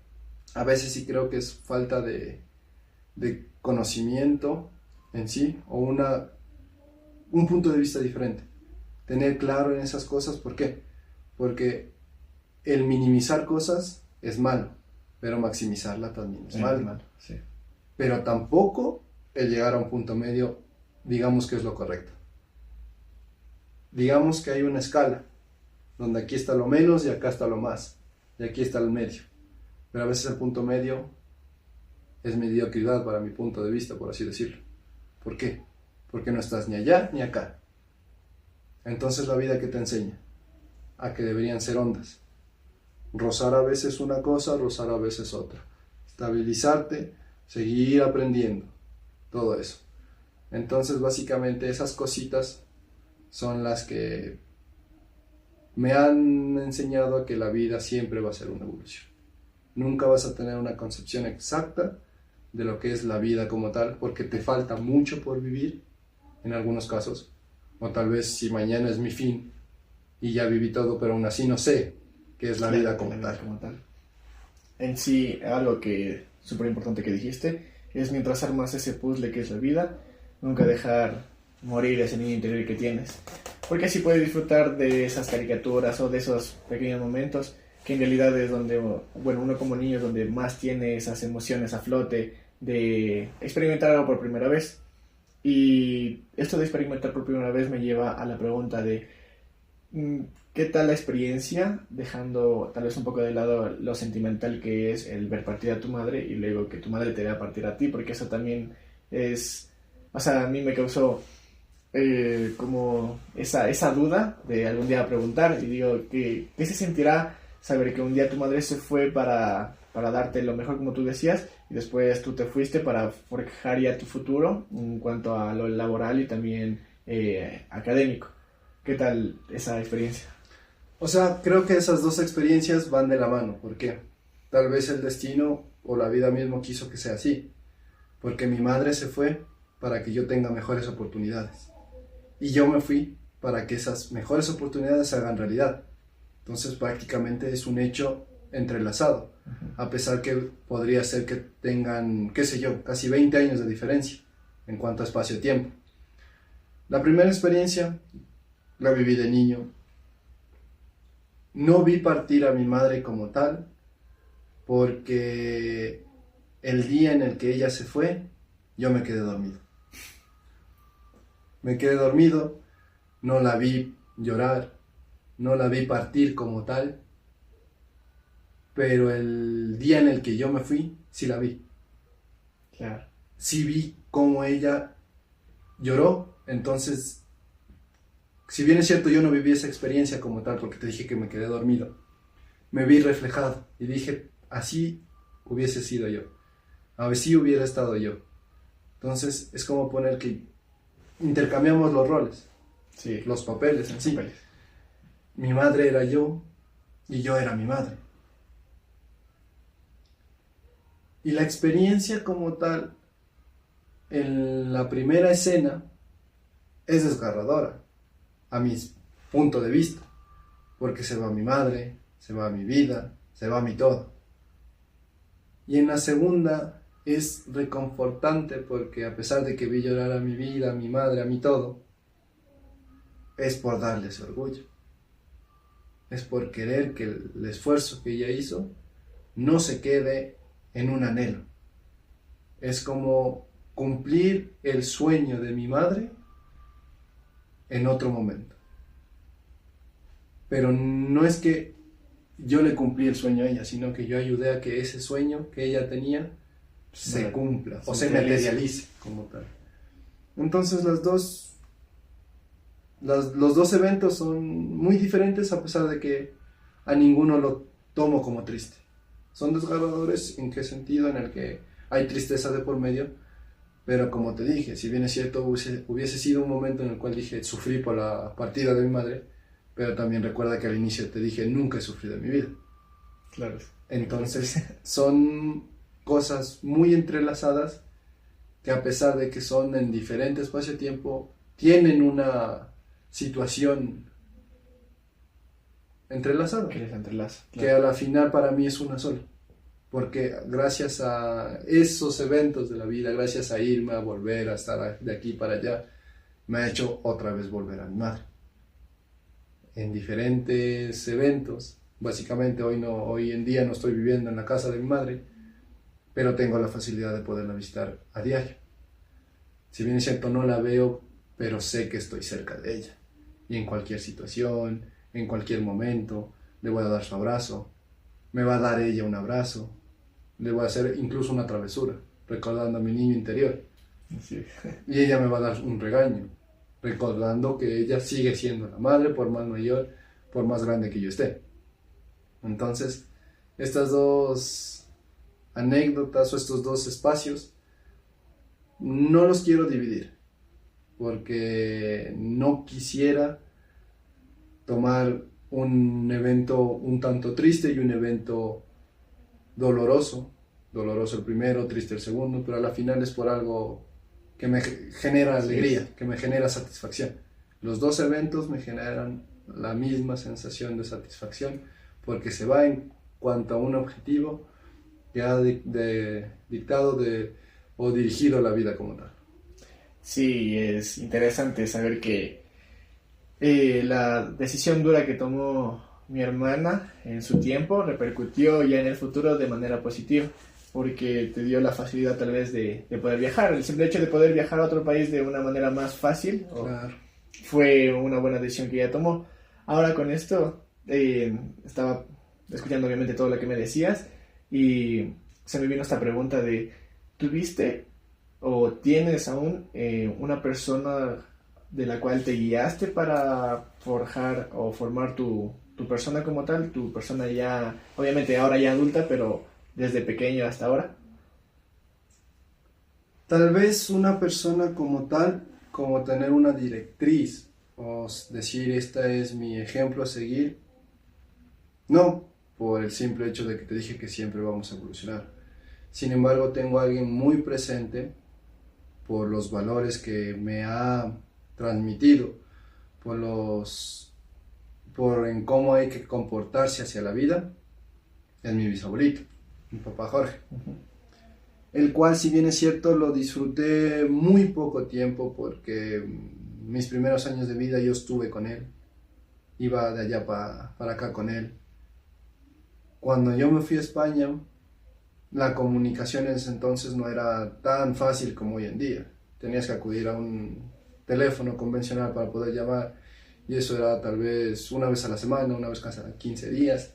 a veces sí creo que es falta de conocimiento en sí, o un punto de vista diferente. Tener claro en esas cosas. ¿Por qué? Porque el minimizar cosas es malo, pero maximizarla también es malo. Sí. Pero tampoco el llegar a un punto medio, digamos que es lo correcto. Digamos que hay una escala, donde aquí está lo menos y acá está lo más, y aquí está el medio. Pero a veces el punto medio es mediocridad para mi punto de vista, por así decirlo. ¿Por qué? Porque no estás ni allá ni acá. Entonces la vida, ¿qué te enseña? A que deberían ser ondas. Rozar a veces una cosa, rozar a veces otra. Estabilizarte, seguir aprendiendo. Todo eso. Entonces básicamente esas cositas son las que me han enseñado a que la vida siempre va a ser una evolución. Nunca vas a tener una concepción exacta de lo que es la vida como tal, porque te falta mucho por vivir en algunos casos, o tal vez si mañana es mi fin y ya viví todo, pero aún así no sé qué es la vida como tal. En sí, algo que súper importante que dijiste es mientras armas ese puzzle que es la vida, nunca dejar morir ese niño interior que tienes. Porque así puedes disfrutar de esas caricaturas o de esos pequeños momentos que en realidad es donde, bueno, uno como niño es donde más tiene esas emociones a flote de experimentar algo por primera vez. Y esto de experimentar por primera vez me lleva a la pregunta de ¿qué tal la experiencia? Dejando tal vez un poco de lado lo sentimental que es el ver partir a tu madre y luego que tu madre te vea partir a ti, porque eso también es, o sea, a mí me causó como esa duda de algún día preguntar y digo, ¿qué se sentirá saber que un día tu madre se fue para darte lo mejor como tú decías y después tú te fuiste para forjar ya tu futuro en cuanto a lo laboral y también académico? ¿Qué tal esa experiencia? O sea, creo que esas dos experiencias van de la mano. ¿Por qué? Tal vez el destino o la vida mismo quiso que sea así. Porque mi madre se fue para que yo tenga mejores oportunidades. Y yo me fui para que esas mejores oportunidades se hagan realidad. Entonces prácticamente es un hecho entrelazado. A pesar que podría ser que tengan, qué sé yo, casi 20 años de diferencia en cuanto a espacio-tiempo. La primera experiencia la viví de niño. No vi partir a mi madre como tal, porque el día en el que ella se fue, yo me quedé dormido. Me quedé dormido, no la vi llorar, no la vi partir como tal, pero el día en el que yo me fui, sí la vi. Claro. Sí vi cómo ella lloró, entonces, si bien es cierto yo no viví esa experiencia como tal, porque te dije que me quedé dormido, me vi reflejado y dije, así hubiese sido yo, así hubiera estado yo. Entonces es como poner que intercambiamos los roles, Sí, los papeles en sí. papeles. Mi madre era yo y yo era mi madre. Y la experiencia como tal, en la primera escena, es desgarradora, a mi punto de vista, porque se va mi madre, se va mi vida, se va mi todo. Y en la segunda es reconfortante porque a pesar de que vi llorar a mi vida, a mi madre, a mi todo, es por darle ese orgullo. Es por querer que el esfuerzo que ella hizo no se quede en un anhelo. Es como cumplir el sueño de mi madre en otro momento. Pero no es que yo le cumplí el sueño a ella, sino que yo ayudé a que ese sueño que ella tenía se cumpla o se materialice como tal. Entonces los dos eventos son muy diferentes a pesar de que a ninguno lo tomo como triste. Son desgarradores en qué sentido, en el que hay tristeza de por medio, pero como te dije, si bien es cierto hubiese sido un momento en el cual dije sufrí por la partida de mi madre, pero también recuerda que al inicio te dije nunca he sufrido en mi vida. Claro. Entonces son cosas muy entrelazadas que a pesar de que son en diferente espacio-tiempo, tienen una situación entrelazada. Que les entrelaza. Que a la final para mí es una sola. Porque gracias a esos eventos de la vida, gracias a irme, a volver, a estar de aquí para allá, me ha hecho otra vez volver a mi madre. En diferentes eventos. Básicamente hoy en día no estoy viviendo en la casa de mi madre, pero tengo la facilidad de poderla visitar a diario. Si bien es cierto, no la veo, pero sé que estoy cerca de ella. Y en cualquier situación, en cualquier momento, le voy a dar su abrazo, me va a dar ella un abrazo, le voy a hacer incluso una travesura, recordando a mi niño interior. Sí. Y ella me va a dar un regaño, recordando que ella sigue siendo la madre, por más mayor, por más grande que yo esté. Entonces, estas dos anécdotas o estos dos espacios no los quiero dividir, porque no quisiera tomar un evento un tanto triste y un evento doloroso el primero, triste el segundo, pero a la final es por algo que me genera alegría, que me genera satisfacción. Los dos eventos me generan la misma sensación de satisfacción, porque se va en cuanto a un objetivo que ha dictado o dirigido la vida como tal. Sí, es interesante saber que la decisión dura que tomó mi hermana en su tiempo repercutió ya en el futuro de manera positiva, porque te dio la facilidad tal vez de poder viajar. El simple hecho de poder viajar a otro país de una manera más fácil Claro. fue una buena decisión que ella tomó. Ahora con esto, estaba escuchando obviamente todo lo que me decías y se me vino esta pregunta de, ¿tuviste o tienes aún una persona de la cual te guiaste para forjar o formar tu persona como tal, tu persona ya, obviamente ahora ya adulta, pero desde pequeño hasta ahora? Tal vez una persona como tal, como tener una directriz, o decir, esta es mi ejemplo a seguir, no, por el simple hecho de que te dije que siempre vamos a evolucionar. Sin embargo, tengo a alguien muy presente por los valores que me ha transmitido, por en cómo hay que comportarse hacia la vida, es mi bisabuelito, mi papá Jorge. El cual, si bien es cierto, lo disfruté muy poco tiempo porque mis primeros años de vida yo estuve con él, iba de allá para acá con él. Cuando yo me fui a España, la comunicación en ese entonces no era tan fácil como hoy en día. Tenías que acudir a un teléfono convencional para poder llamar, y eso era tal vez una vez a la semana, una vez cada 15 días,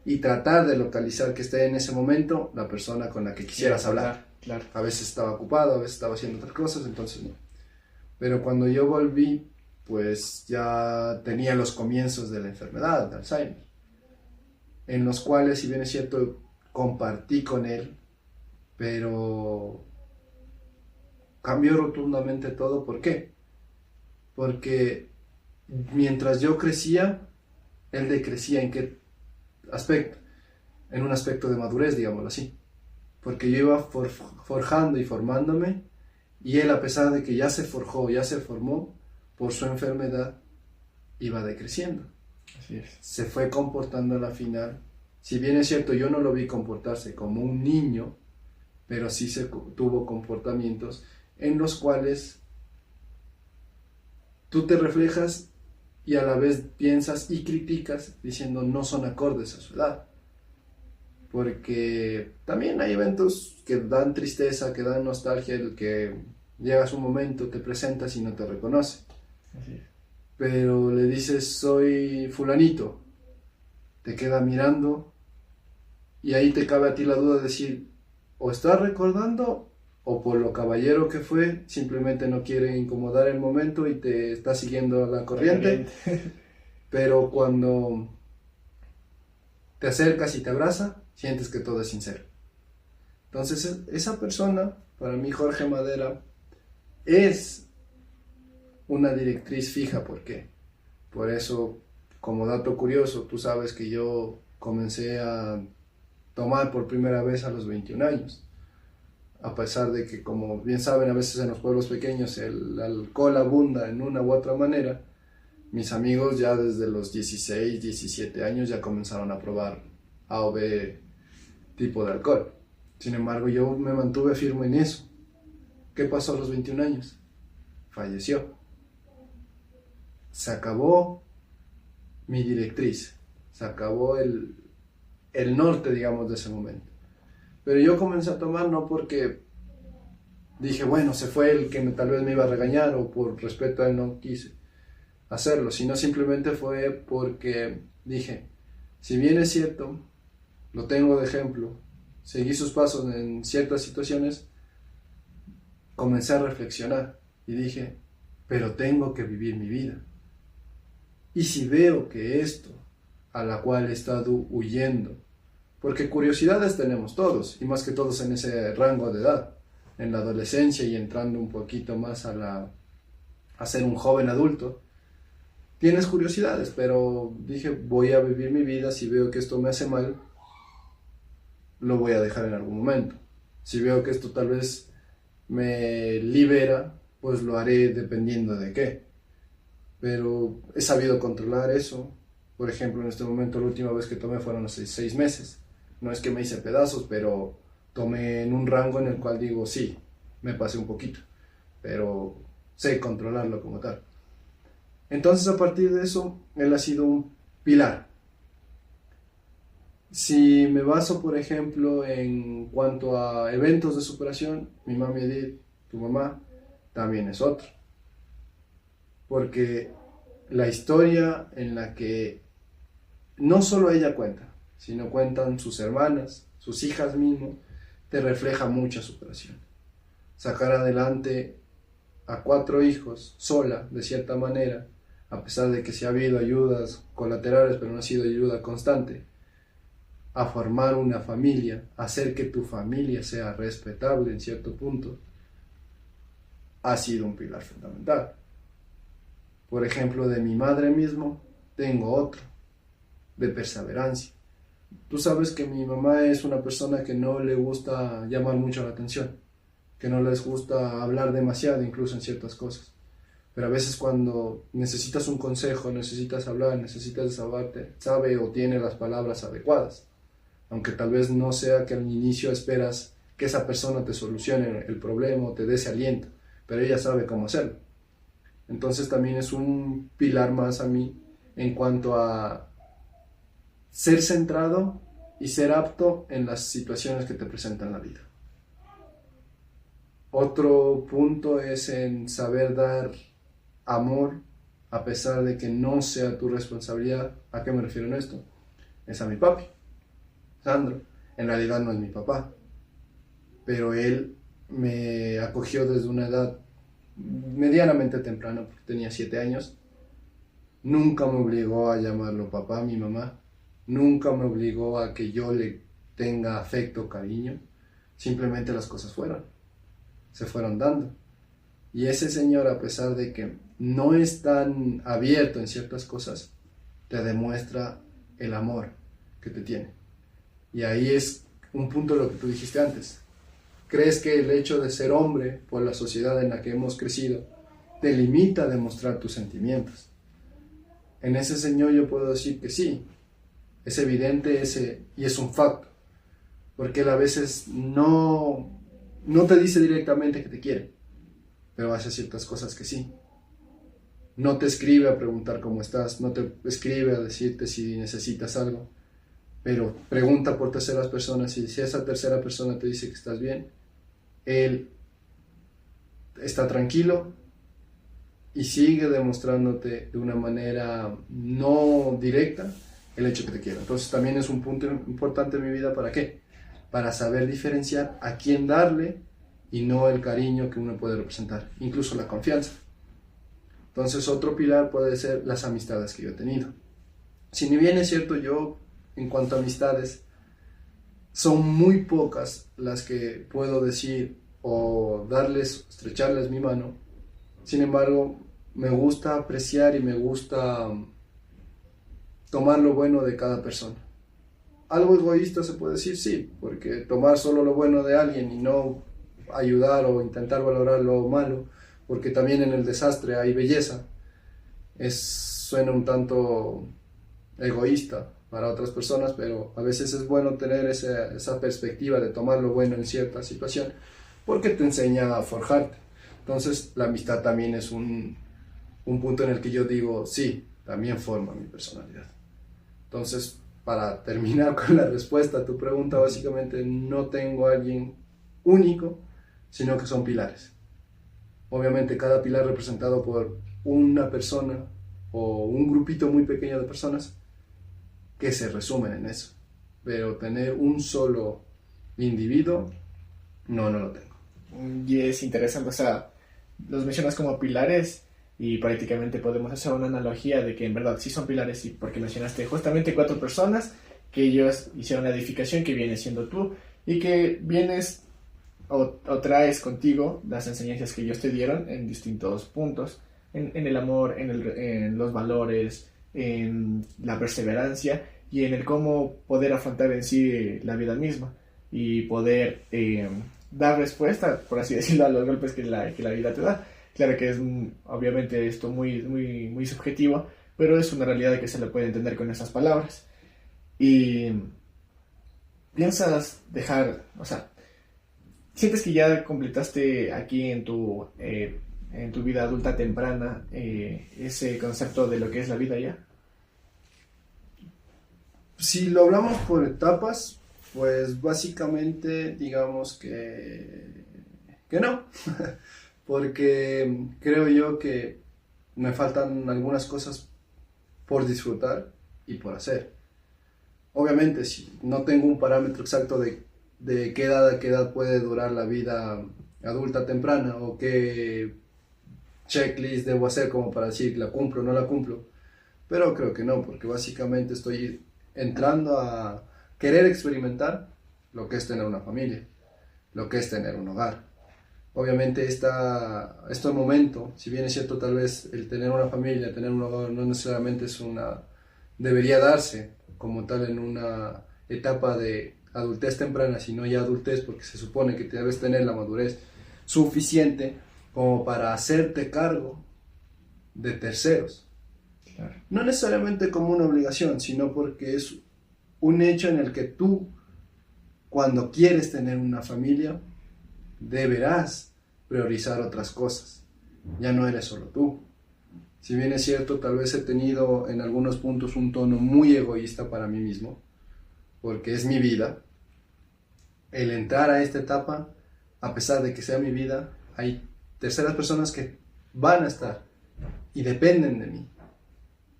y tratar de localizar que esté en ese momento la persona con la que quisieras hablar. Claro. A veces estaba ocupado, a veces estaba haciendo otras cosas, entonces no. Pero cuando yo volví, pues ya tenía los comienzos de la enfermedad de Alzheimer, en los cuales, si bien es cierto, compartí con él, pero cambió rotundamente todo. ¿Por qué? Porque mientras yo crecía, él decrecía. ¿En qué aspecto? En un aspecto de madurez, digámoslo así. Porque yo iba forjando y formándome, y él, a pesar de que ya se forjó, ya se formó, por su enfermedad, iba decreciendo. Así es. Se fue comportando a la final. Si bien es cierto, yo no lo vi comportarse como un niño, pero sí tuvo comportamientos en los cuales tú te reflejas y a la vez piensas y criticas diciendo no son acordes a su edad. Porque también hay eventos que dan tristeza, que dan nostalgia, el que llegas un momento, te presentas y no te reconoce. Así es. Pero le dices soy fulanito, te queda mirando y ahí te cabe a ti la duda de decir, o estás recordando o por lo caballero que fue, simplemente no quiere incomodar el momento y te está siguiendo la corriente. Pero cuando te acercas y te abraza, sientes que todo es sincero. Entonces esa persona, para mí Jorge Madera, es una directriz fija. ¿Por qué? Por eso, como dato curioso, tú sabes que yo comencé a tomar por primera vez a los 21 años. A pesar de que, como bien saben, a veces en los pueblos pequeños el alcohol abunda en una u otra manera, mis amigos ya desde los 16, 17 años ya comenzaron a probar A o B tipo de alcohol. Sin embargo, yo me mantuve firme en eso. ¿Qué pasó a los 21 años? Falleció. Se acabó mi directriz, se acabó el norte, digamos, de ese momento. Pero yo comencé a tomar no porque dije, bueno, se fue el que tal vez me iba a regañar o por respeto a él no quise hacerlo, sino simplemente fue porque dije, si bien es cierto, lo tengo de ejemplo, seguí sus pasos en ciertas situaciones, comencé a reflexionar y dije, pero tengo que vivir mi vida. Y si veo que esto a la cual he estado huyendo, porque curiosidades tenemos todos, y más que todos en ese rango de edad, en la adolescencia y entrando un poquito más a ser un joven adulto, tienes curiosidades, pero dije, voy a vivir mi vida. Si veo que esto me hace mal, lo voy a dejar en algún momento. Si veo que esto tal vez me libera, pues lo haré dependiendo de qué. pero he sabido controlar eso. Por ejemplo, en este momento la última vez que tomé fueron hace 6 meses. No es que me hice pedazos, pero tomé en un rango en el cual digo, sí, me pasé un poquito, pero sé controlarlo como tal. Entonces, a partir de eso, él ha sido un pilar. Si me baso, por ejemplo, en cuanto a eventos de superación, mi mami Edith, tu mamá, también es otro. Porque la historia en la que no solo ella cuenta, sino cuentan sus hermanas, sus hijas mismo, te refleja mucha superación. Sacar adelante a 4 hijos sola, de cierta manera, a pesar de que sí ha habido ayudas colaterales, pero no ha sido ayuda constante, a formar una familia, hacer que tu familia sea respetable en cierto punto, ha sido un pilar fundamental. Por ejemplo, de mi madre mismo, tengo otro, de perseverancia. Tú sabes que mi mamá es una persona que no le gusta llamar mucho la atención, que no les gusta hablar demasiado, incluso en ciertas cosas. Pero a veces cuando necesitas un consejo, necesitas hablar, necesitas desahogarte, sabe o tiene las palabras adecuadas. Aunque tal vez no sea que al inicio esperas que esa persona te solucione el problema o te dé ese aliento, pero ella sabe cómo hacerlo. Entonces también es un pilar más a mí en cuanto a ser centrado y ser apto en las situaciones que te presentan la vida. Otro punto es en saber dar amor a pesar de que no sea tu responsabilidad. ¿A qué me refiero en esto? Es a mi papi, Sandro. En realidad no es mi papá, pero él me acogió desde una edad medianamente temprana, porque tenía 7 años. Nunca me obligó a llamarlo papá, mi mamá. Nunca me obligó a que yo le tenga afecto o cariño. Simplemente las cosas se fueron dando. Y ese señor, a pesar de que no es tan abierto en ciertas cosas, te demuestra el amor que te tiene. Y ahí es un punto de lo que tú dijiste antes. ¿Crees que el hecho de ser hombre, por la sociedad en la que hemos crecido, te limita a demostrar tus sentimientos? En ese señor yo puedo decir que sí, es evidente y es un facto, porque él a veces no te dice directamente que te quiere, pero hace ciertas cosas que sí. No te escribe a preguntar cómo estás, no te escribe a decirte si necesitas algo, pero pregunta por terceras personas, y si esa tercera persona te dice que estás bien, él está tranquilo y sigue demostrándote de una manera no directa el hecho que te quiere. Entonces también es un punto importante en mi vida. ¿Para qué? Para saber diferenciar a quién darle y no el cariño que uno puede representar, incluso la confianza. Entonces otro pilar puede ser las amistades que yo he tenido. Si ni bien es cierto, yo en cuanto a amistades son muy pocas las que puedo decir o estrecharles mi mano. Sin embargo, me gusta apreciar y me gusta tomar lo bueno de cada persona. Algo egoísta se puede decir, sí, porque tomar solo lo bueno de alguien y no ayudar o intentar valorar lo malo, porque también en el desastre hay belleza, suena un tanto egoísta para otras personas, pero a veces es bueno tener esa perspectiva de tomar lo bueno en cierta situación, porque te enseña a forjarte. Entonces la amistad también es un punto en el que yo digo, sí, también forma mi personalidad. Entonces, para terminar con la respuesta a tu pregunta, básicamente no tengo a alguien único, sino que son pilares. Obviamente cada pilar representado por una persona o un grupito muy pequeño de personas que se resumen en eso. Pero tener un solo individuo, no lo tengo. Y es interesante, o sea, los mencionas como pilares y prácticamente podemos hacer una analogía de que en verdad sí son pilares, y porque mencionaste justamente 4 personas que ellos hicieron la edificación que viene siendo tú, y que vienes o traes contigo las enseñanzas que ellos te dieron en distintos puntos, en el amor, en los valores, en la perseverancia y en el cómo poder afrontar en sí la vida misma y poder dar respuesta, por así decirlo, a los golpes que la vida te da. Claro que es obviamente esto muy subjetivo, pero es una realidad que se le puede entender con esas palabras. Y piensas dejar, o sea, ¿sientes que ya completaste aquí en tu vida adulta temprana ese concepto de lo que es la vida ya? Si lo hablamos por etapas, pues básicamente digamos que no, porque creo yo que me faltan algunas cosas por disfrutar y por hacer. Obviamente, si no tengo un parámetro exacto de qué edad a qué edad puede durar la vida adulta temprana o qué checklist debo hacer como para decir la cumplo o no la cumplo, pero creo que no, porque básicamente estoy entrando a querer experimentar lo que es tener una familia, lo que es tener un hogar. Obviamente este momento, si bien es cierto tal vez el tener una familia, tener un hogar no necesariamente debería darse como tal en una etapa de adultez temprana, sino ya adultez, porque se supone que debes tener la madurez suficiente como para hacerte cargo de terceros. Claro. No necesariamente como una obligación, sino porque es un hecho en el que tú, cuando quieres tener una familia, deberás priorizar otras cosas. Ya no eres solo tú. Si bien es cierto, tal vez he tenido en algunos puntos un tono muy egoísta para mí mismo, porque es mi vida. El entrar a esta etapa, a pesar de que sea mi vida, hay terceras personas que van a estar y dependen de mí.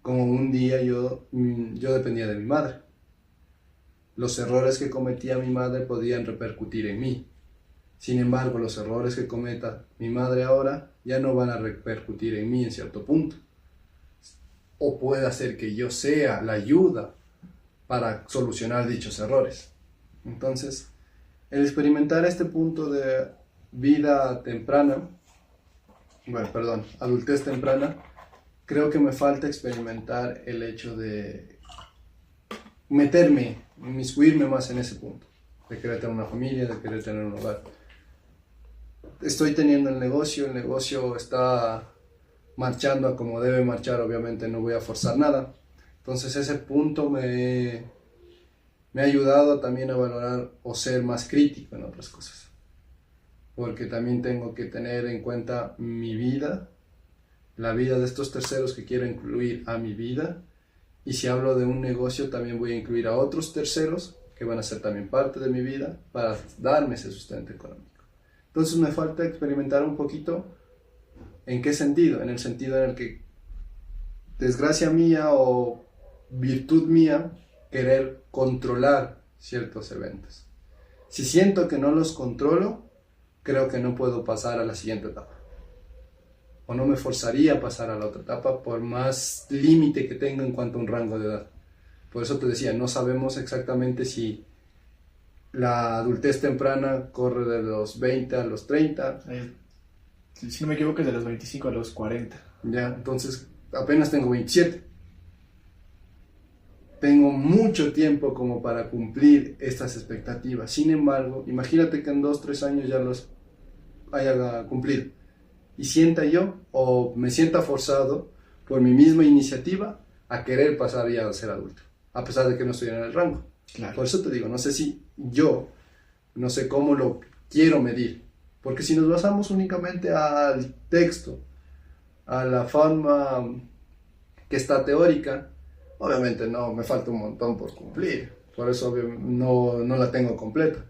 Como un día yo dependía de mi madre. Los errores que cometía mi madre podían repercutir en mí. Sin embargo, los errores que cometa mi madre ahora ya no van a repercutir en mí en cierto punto. O puede hacer que yo sea la ayuda para solucionar dichos errores. Entonces, el experimentar este punto de vida temprana, adultez temprana, creo que me falta experimentar el hecho de inmiscuirme más en ese punto, de querer tener una familia, de querer tener un hogar. Estoy teniendo el negocio está marchando a como debe marchar, obviamente no voy a forzar nada. Entonces ese punto me ha ayudado también a valorar o ser más crítico en otras cosas. Porque también tengo que tener en cuenta mi vida, la vida de estos terceros que quiero incluir a mi vida. Y si hablo de un negocio, también voy a incluir a otros terceros que van a ser también parte de mi vida para darme ese sustento económico. Entonces me falta experimentar un poquito. ¿En qué sentido? En el sentido en el que, desgracia mía o virtud mía, querer controlar ciertos eventos. Si siento que no los controlo, creo que no puedo pasar a la siguiente etapa. O no me forzaría a pasar a la otra etapa por más límite que tenga en cuanto a un rango de edad. Por eso te decía, no sabemos exactamente si la adultez temprana corre de los 20 a los 30. Si no me equivoco es de los 25 a los 40. Ya, entonces apenas tengo 27. Tengo mucho tiempo como para cumplir estas expectativas. Sin embargo, imagínate que en 2-3 años ya los haya cumplido. Y sienta yo, o me sienta forzado por mi misma iniciativa a querer pasar ya a ser adulto, a pesar de que no estoy en el rango. Claro. Por eso te digo, no sé cómo lo quiero medir. Porque si nos basamos únicamente al texto, a la forma que está teórica, obviamente no, me falta un montón por cumplir. Por eso no la tengo completa.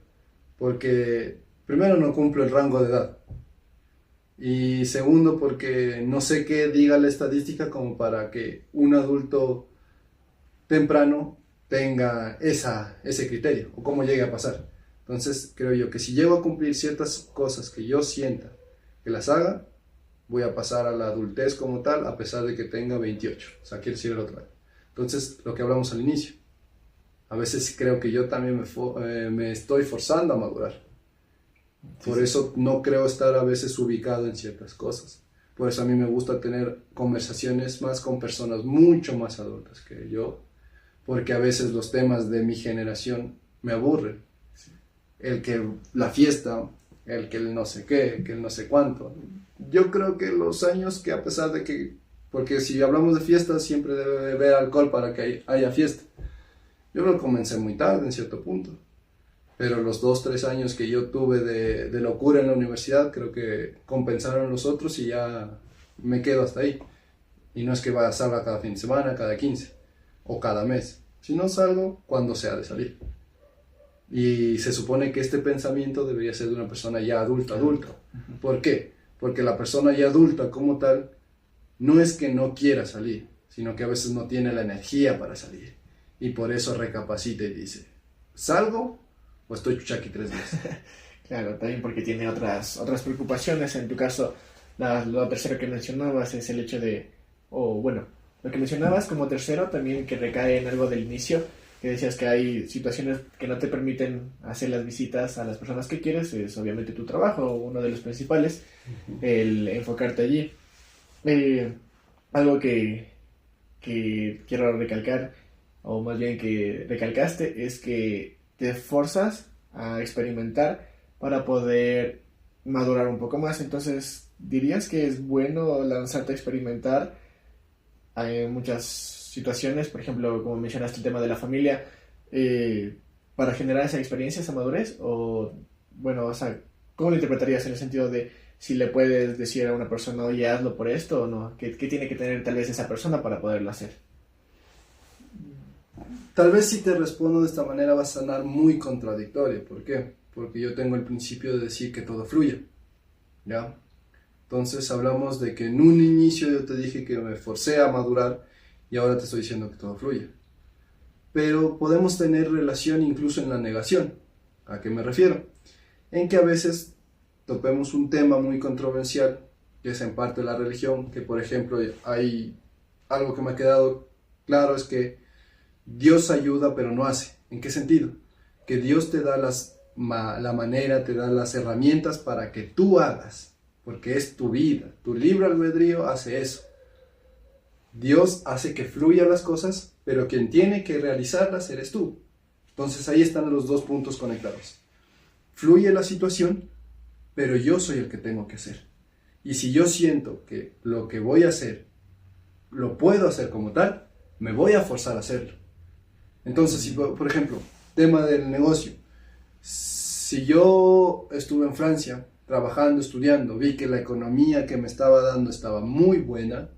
Porque primero no cumplo el rango de edad. Y segundo porque no sé qué diga la estadística como para que un adulto temprano tenga ese criterio o cómo llegue a pasar. Entonces creo yo que si llego a cumplir ciertas cosas que yo sienta que las haga, voy a pasar a la adultez como tal a pesar de que tenga 28, o sea, quiero decir el otro año. Entonces, lo que hablamos al inicio, a veces creo que yo también me estoy forzando a madurar. Por eso no creo estar a veces ubicado en ciertas cosas. Por eso a mí me gusta tener conversaciones más con personas mucho más adultas que yo, porque a veces los temas de mi generación me aburren. El que la fiesta, el que el no sé qué, que el no sé cuánto. Yo creo que los años que a pesar de que, porque si hablamos de fiestas siempre debe haber alcohol para que haya fiesta. Yo lo comencé muy tarde en cierto punto, pero los 2, 3 años que yo tuve de locura en la universidad creo que compensaron los otros y ya me quedo hasta ahí. Y no es que vaya a salga cada fin de semana, cada 15 o cada mes, sino salgo cuando sea de salir. Y se supone que este pensamiento debería ser de una persona ya adulta. ¿Por qué? Porque la persona ya adulta como tal no es que no quiera salir, sino que a veces no tiene la energía para salir. Y por eso recapacita y dice, ¿salgo o estoy chuchaqui 3 días? Claro, también porque tiene otras preocupaciones. En tu caso, lo tercero que mencionabas es el hecho de, o bueno, lo que mencionabas como tercero también que recae en algo del inicio, que decías que hay situaciones que no te permiten hacer las visitas a las personas que quieres, es obviamente tu trabajo, uno de los principales, el enfocarte allí. Algo que quiero recalcar, o más bien que recalcaste, es que te forzas a experimentar para poder madurar un poco más. Entonces, ¿dirías que es bueno lanzarte a experimentar en muchas situaciones? Por ejemplo, como mencionaste el tema de la familia, para generar esa experiencia, esa madurez, o bueno, o sea, ¿cómo lo interpretarías en el sentido de si le puedes decir a una persona, oye, hazlo por esto o no? ¿Qué tiene que tener tal vez esa persona para poderlo hacer? Tal vez si te respondo de esta manera va a sonar muy contradictorio. ¿Por qué? Porque yo tengo el principio de decir que todo fluye, ¿ya? Entonces hablamos de que en un inicio yo te dije que me forcé a madurar y ahora te estoy diciendo que todo fluye. Pero podemos tener relación incluso en la negación. ¿A qué me refiero? En que a veces topemos un tema muy controversial, que es en parte la religión, que por ejemplo hay algo que me ha quedado claro, es que Dios ayuda pero no hace. ¿En qué sentido? Que Dios te da la manera, te da las herramientas para que tú hagas, porque es tu vida, tu libre albedrío hace eso. Dios hace que fluyan las cosas, pero quien tiene que realizarlas eres tú. Entonces ahí están los dos puntos conectados. Fluye la situación, pero yo soy el que tengo que hacer. Y si yo siento que lo que voy a hacer lo puedo hacer como tal, me voy a forzar a hacerlo. Entonces, si por ejemplo, tema del negocio, si yo estuve en Francia trabajando, estudiando, vi que la economía que me estaba dando estaba muy buena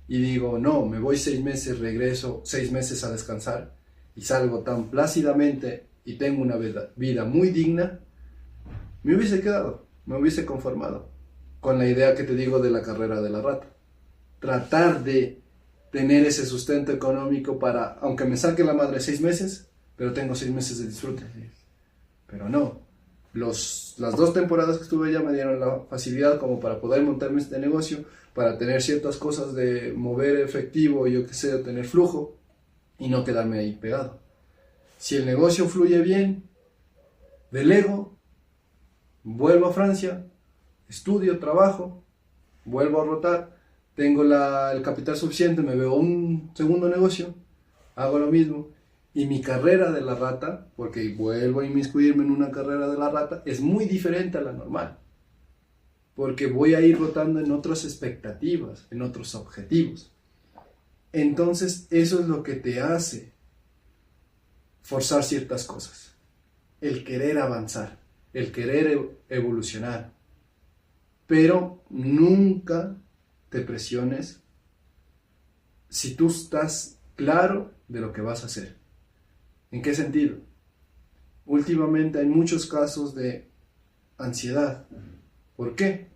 y digo, no, me voy 6 meses, regreso 6 meses a descansar y salgo tan plácidamente y tengo una vida muy digna, me hubiese quedado, me hubiese conformado con la idea que te digo de la carrera de la rata. Tratar de tener ese sustento económico para, aunque me saque la madre 6 meses, pero tengo 6 meses de disfrute. Pero no, las 2 temporadas que estuve allá me dieron la facilidad como para poder montarme este negocio, para tener ciertas cosas de mover efectivo, yo qué sé, tener flujo y no quedarme ahí pegado. Si el negocio fluye bien, delego, vuelvo a Francia, estudio, trabajo, vuelvo a rotar, tengo el capital suficiente, me veo un segundo negocio, hago lo mismo. Y mi carrera de la rata, porque vuelvo a inmiscuirme en una carrera de la rata, es muy diferente a la normal. Porque voy a ir rotando en otras expectativas, en otros objetivos. Entonces, eso es lo que te hace forzar ciertas cosas. El querer avanzar, el querer evolucionar. Pero nunca te presiones si tú estás claro de lo que vas a hacer. ¿En qué sentido? Últimamente hay muchos casos de ansiedad. ¿Por qué?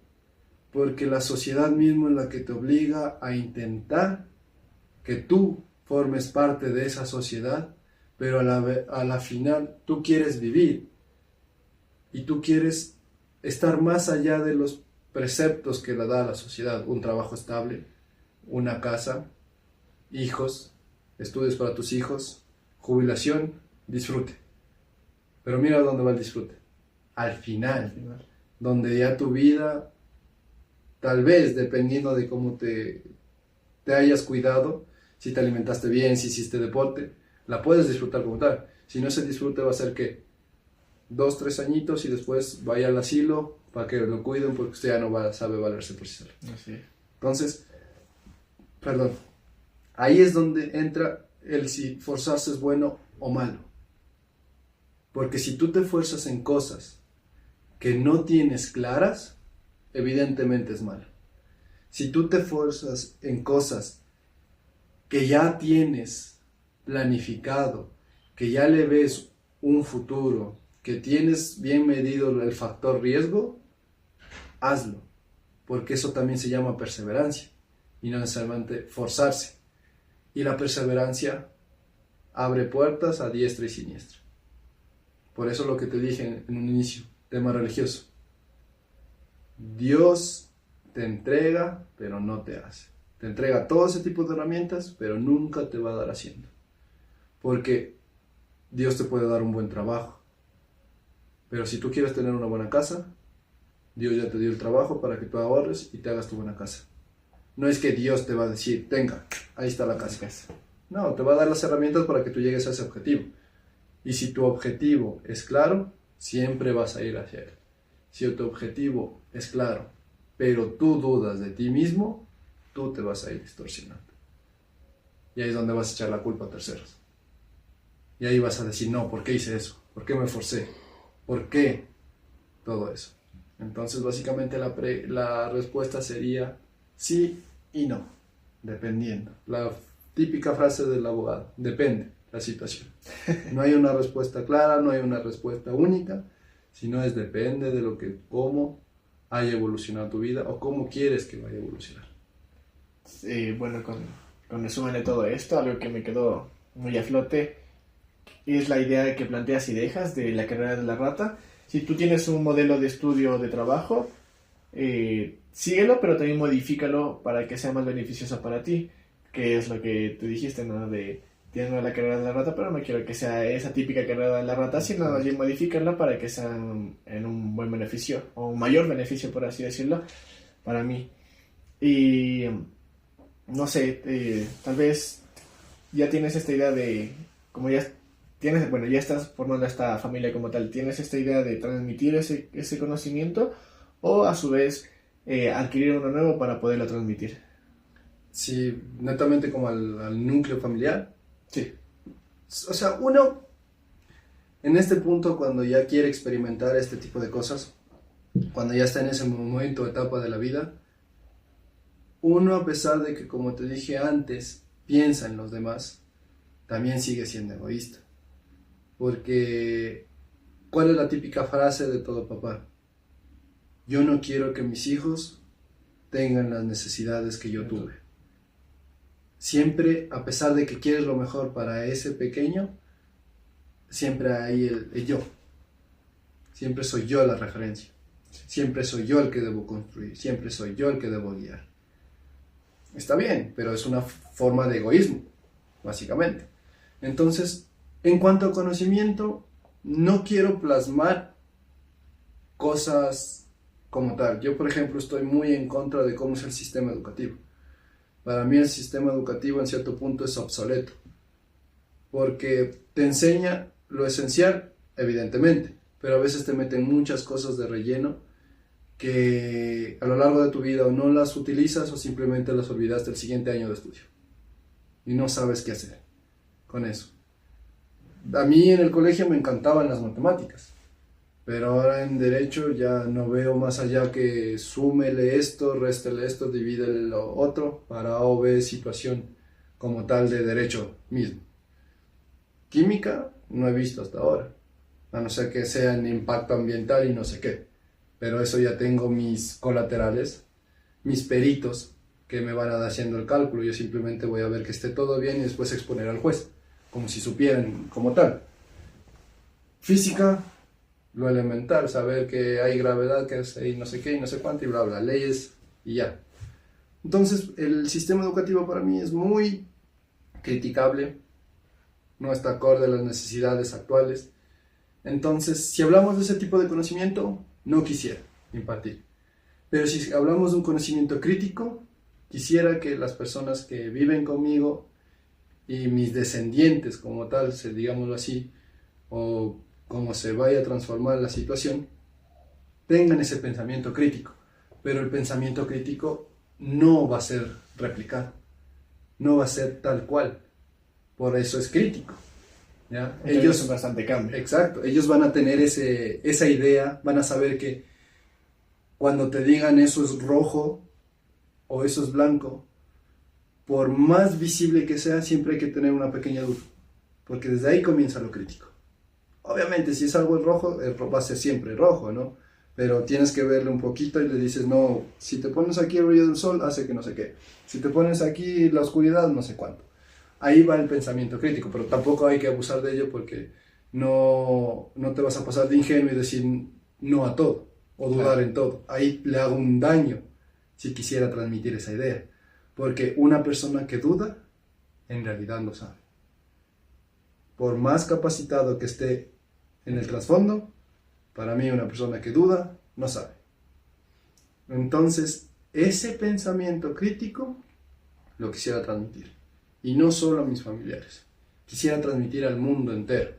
Porque la sociedad misma es la que te obliga a intentar que tú formes parte de esa sociedad, pero a la final tú quieres vivir y tú quieres estar más allá de los preceptos que le da la sociedad. Un trabajo estable, una casa, hijos, estudios para tus hijos, jubilación, disfrute. Pero mira dónde va el disfrute. Al final, donde ya tu vida, tal vez dependiendo de cómo te hayas cuidado, si te alimentaste bien, si hiciste deporte, la puedes disfrutar como tal. Si no, ese disfrute va a ser que 2, 3 añitos y después vaya al asilo para que lo cuiden porque usted ya no sabe valerse por sí solo. Así es. Entonces, perdón, ahí es donde entra el si forzarse es bueno o malo. Porque si tú te fuerzas en cosas que no tienes claras, evidentemente es malo. Si tú te fuerzas en cosas que ya tienes planificado, que ya le ves un futuro, que tienes bien medido el factor riesgo, hazlo, porque eso también se llama perseverancia y no necesariamente forzarse. Y la perseverancia abre puertas a diestra y siniestra. Por eso lo que te dije en un inicio, tema religioso. Dios te entrega, pero no te hace. Te entrega todo ese tipo de herramientas, pero nunca te va a dar haciendo. Porque Dios te puede dar un buen trabajo. Pero si tú quieres tener una buena casa, Dios ya te dio el trabajo para que tú ahorres y te hagas tu buena casa. No es que Dios te va a decir, tenga, ahí está la casa. No, te va a dar las herramientas para que tú llegues a ese objetivo. Y si tu objetivo es claro, siempre vas a ir hacia él. Si tu objetivo es claro, pero tú dudas de ti mismo, tú te vas a ir distorsionando. Y ahí es donde vas a echar la culpa a terceros. Y ahí vas a decir, no, ¿por qué hice eso? ¿Por qué me forcé? ¿Por qué? Todo eso. Entonces, básicamente la respuesta sería sí y no, dependiendo. La típica frase del abogado, depende la situación. No hay una respuesta clara, no hay una respuesta única, sino es depende de lo que, cómo haya evolucionado tu vida o cómo quieres que vaya a evolucionar. Sí, bueno, con resumen de todo esto, algo que me quedó muy a flote es la idea que planteas y dejas de la carrera de la rata. Si tú tienes un modelo de estudio o de trabajo, síguelo, pero también modifícalo para que sea más beneficioso para ti, que es lo que tú dijiste, ¿no? De tienes la carrera de la rata, pero no quiero que sea esa típica carrera de la rata, sino más bien modifícala para que sea en un buen beneficio, o un mayor beneficio, por así decirlo, para mí. Y no sé, tal vez ya tienes esta idea de, como ya tienes, bueno, ya estás formando esta familia como tal, tienes esta idea de transmitir ese conocimiento o a su vez adquirir uno nuevo para poderlo transmitir. Sí, netamente como al núcleo familiar. Sí. O sea, uno en este punto cuando ya quiere experimentar este tipo de cosas, cuando ya está en ese momento, etapa de la vida, uno a pesar de que, como te dije antes, piensa en los demás, también sigue siendo egoísta. Porque, ¿cuál es la típica frase de todo papá? Yo no quiero que mis hijos tengan las necesidades que yo tuve. Siempre, a pesar de que quieres lo mejor para ese pequeño, siempre hay el yo. Siempre soy yo la referencia. Siempre soy yo el que debo construir. Siempre soy yo el que debo guiar. Está bien, pero es una forma de egoísmo, básicamente. Entonces, en cuanto a conocimiento, no quiero plasmar cosas como tal. Yo, por ejemplo, estoy muy en contra de cómo es el sistema educativo. Para mí el sistema educativo en cierto punto es obsoleto, porque te enseña lo esencial, evidentemente, pero a veces te meten muchas cosas de relleno que a lo largo de tu vida o no las utilizas o simplemente las olvidaste el siguiente año de estudio y no sabes qué hacer con eso. A mí en el colegio me encantaban las matemáticas, pero ahora en derecho ya no veo más allá que súmele esto, réstele esto, divídele lo otro para A o B situación como tal de derecho mismo. Química no he visto hasta ahora, a no ser que sea en impacto ambiental y no sé qué, pero eso ya tengo mis colaterales, mis peritos que me van a dar haciendo el cálculo. Yo simplemente voy a ver que esté todo bien y después exponer al juez, como si supieran como tal. Física, lo elemental, saber que hay gravedad, que hay no sé qué y no sé cuánto y bla bla, leyes y ya. Entonces el sistema educativo para mí es muy criticable, no está acorde a las necesidades actuales. Entonces, si hablamos de ese tipo de conocimiento, no quisiera impartir. Pero si hablamos de un conocimiento crítico, quisiera que las personas que viven conmigo y mis descendientes como tal, digámoslo así, o cómo se vaya a transformar la situación, tengan ese pensamiento crítico. Pero el pensamiento crítico no va a ser replicado, no va a ser tal cual. Por eso es crítico, ¿ya? Ellos son bastante cambio. Exacto, ellos van a tener esa idea, van a saber que cuando te digan eso es rojo o eso es blanco, por más visible que sea, siempre hay que tener una pequeña duda, porque desde ahí comienza lo crítico. Obviamente, si es algo rojo, va a ser siempre rojo, ¿no? Pero tienes que verle un poquito y le dices, no, si te pones aquí el brillo del sol, hace que no sé qué. Si te pones aquí la oscuridad, no sé cuánto. Ahí va el pensamiento crítico, pero tampoco hay que abusar de ello porque no te vas a pasar de ingenuo y decir no a todo o dudar en todo. Ahí le hago un daño si quisiera transmitir esa idea. Porque una persona que duda, en realidad no sabe. Por más capacitado que esté en el trasfondo, para mí una persona que duda, no sabe. Entonces, ese pensamiento crítico lo quisiera transmitir. Y no solo a mis familiares. Quisiera transmitir al mundo entero.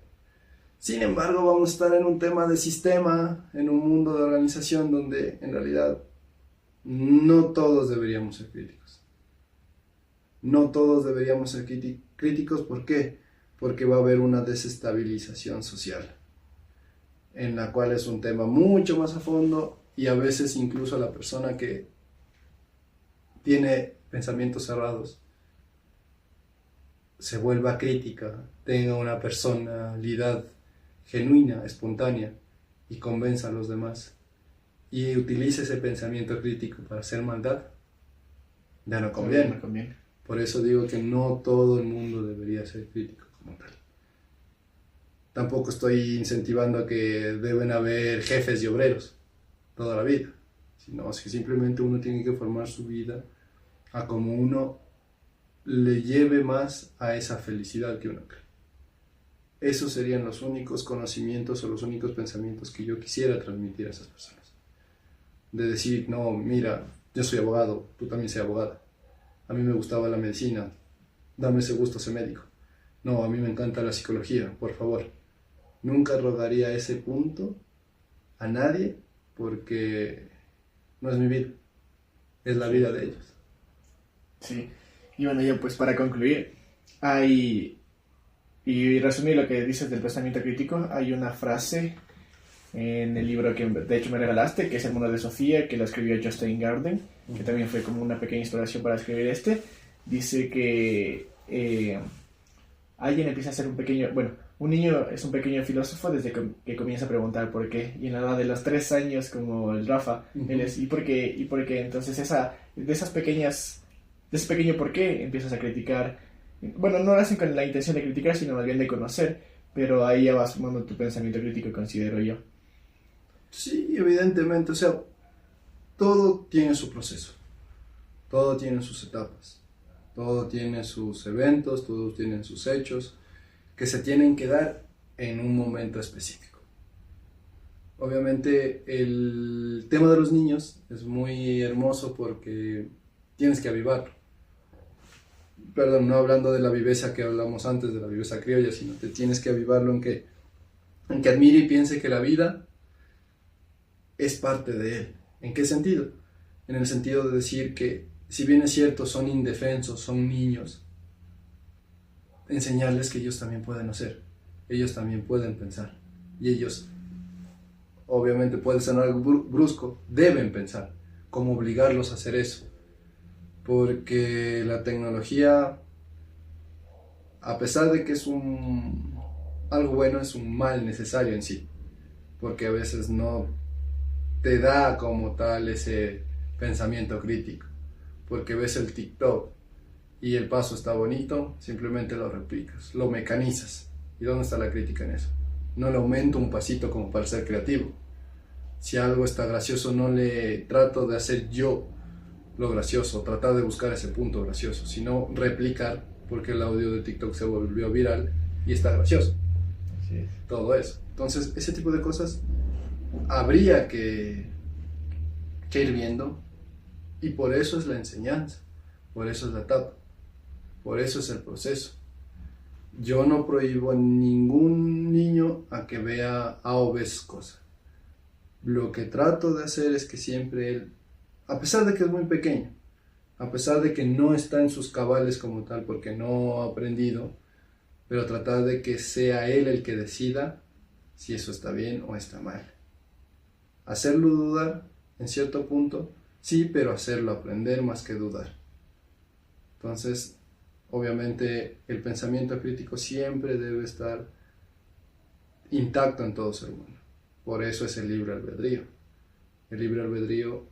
Sin embargo, vamos a estar en un tema de sistema, en un mundo de organización donde en realidad no todos deberíamos ser críticos. No todos deberíamos ser críticos, ¿por qué? Porque va a haber una desestabilización social, en la cual es un tema mucho más a fondo y a veces incluso la persona que tiene pensamientos cerrados se vuelva crítica, tenga una personalidad genuina, espontánea y convenza a los demás y utilice ese pensamiento crítico para hacer maldad, ya no conviene. No conviene. Por eso digo que no todo el mundo debería ser crítico como tal. Tampoco estoy incentivando a que deben haber jefes y obreros toda la vida, sino es que simplemente uno tiene que formar su vida a como uno le lleve más a esa felicidad que uno cree. Esos serían los únicos conocimientos o los únicos pensamientos que yo quisiera transmitir a esas personas. De decir, no, mira, yo soy abogado, tú también seas abogada. A mí me gustaba la medicina, dame ese gusto, sé médico. No, a mí me encanta la psicología, por favor. Nunca rogaría ese punto a nadie porque no es mi vida, es la vida de ellos. Sí, y bueno, ya pues para concluir, y resumir lo que dices del pensamiento crítico, hay una frase en el libro que de hecho me regalaste, que es El mundo de Sofía, que lo escribió Justin Garden, que también fue como una pequeña inspiración para escribir este. Dice que alguien empieza a ser un niño es un pequeño filósofo desde que comienza a preguntar por qué, y en la edad de los 3 años, como el Rafa, él es ¿y por qué? ¿Y por qué? Entonces de ese pequeño por qué empiezas a criticar. Bueno, no lo hacen con la intención de criticar, sino más bien de conocer, pero ahí ya vas sumando tu pensamiento crítico, considero yo. Sí, evidentemente, o sea, todo tiene su proceso, todo tiene sus etapas, todo tiene sus eventos, todos tienen sus hechos que se tienen que dar en un momento específico. Obviamente el tema de los niños es muy hermoso porque tienes que avivarlo. Perdón, no hablando de la viveza que hablamos antes, de la viveza criolla, sino que tienes que avivarlo en que admire y piense que la vida es parte de él. ¿En qué sentido? En el sentido de decir que, si bien es cierto, son indefensos, son niños, enseñarles que ellos también pueden hacer, ellos también pueden pensar, y ellos, obviamente puede sonar algo brusco, deben pensar, como obligarlos a hacer eso, porque la tecnología, a pesar de que es algo bueno, es un mal necesario en sí, porque a veces no te da como tal ese pensamiento crítico, porque ves el TikTok y el paso está bonito, simplemente lo replicas, lo mecanizas. ¿Y dónde está la crítica en eso? No le aumento un pasito como para ser creativo. Si algo está gracioso, no le trato de hacer yo lo gracioso, tratar de buscar ese punto gracioso, sino replicar, porque el audio de TikTok se volvió viral y está gracioso. Sí. Todo eso. Entonces, ese tipo de cosas habría que ir viendo, y por eso es la enseñanza, por eso es la etapa, por eso es el proceso. Yo no prohíbo en ningún un niño a que vea A o B cosas. Lo que trato de hacer es que siempre él, a pesar de que es muy pequeño, a pesar de que no está en sus cabales como tal, porque no ha aprendido, pero tratar de que sea él el que decida si eso está bien o está mal. Hacerlo dudar en cierto punto, sí, pero hacerlo aprender más que dudar. Entonces, obviamente, el pensamiento crítico siempre debe estar intacto en todo ser humano. Por eso es el libre albedrío. El libre albedrío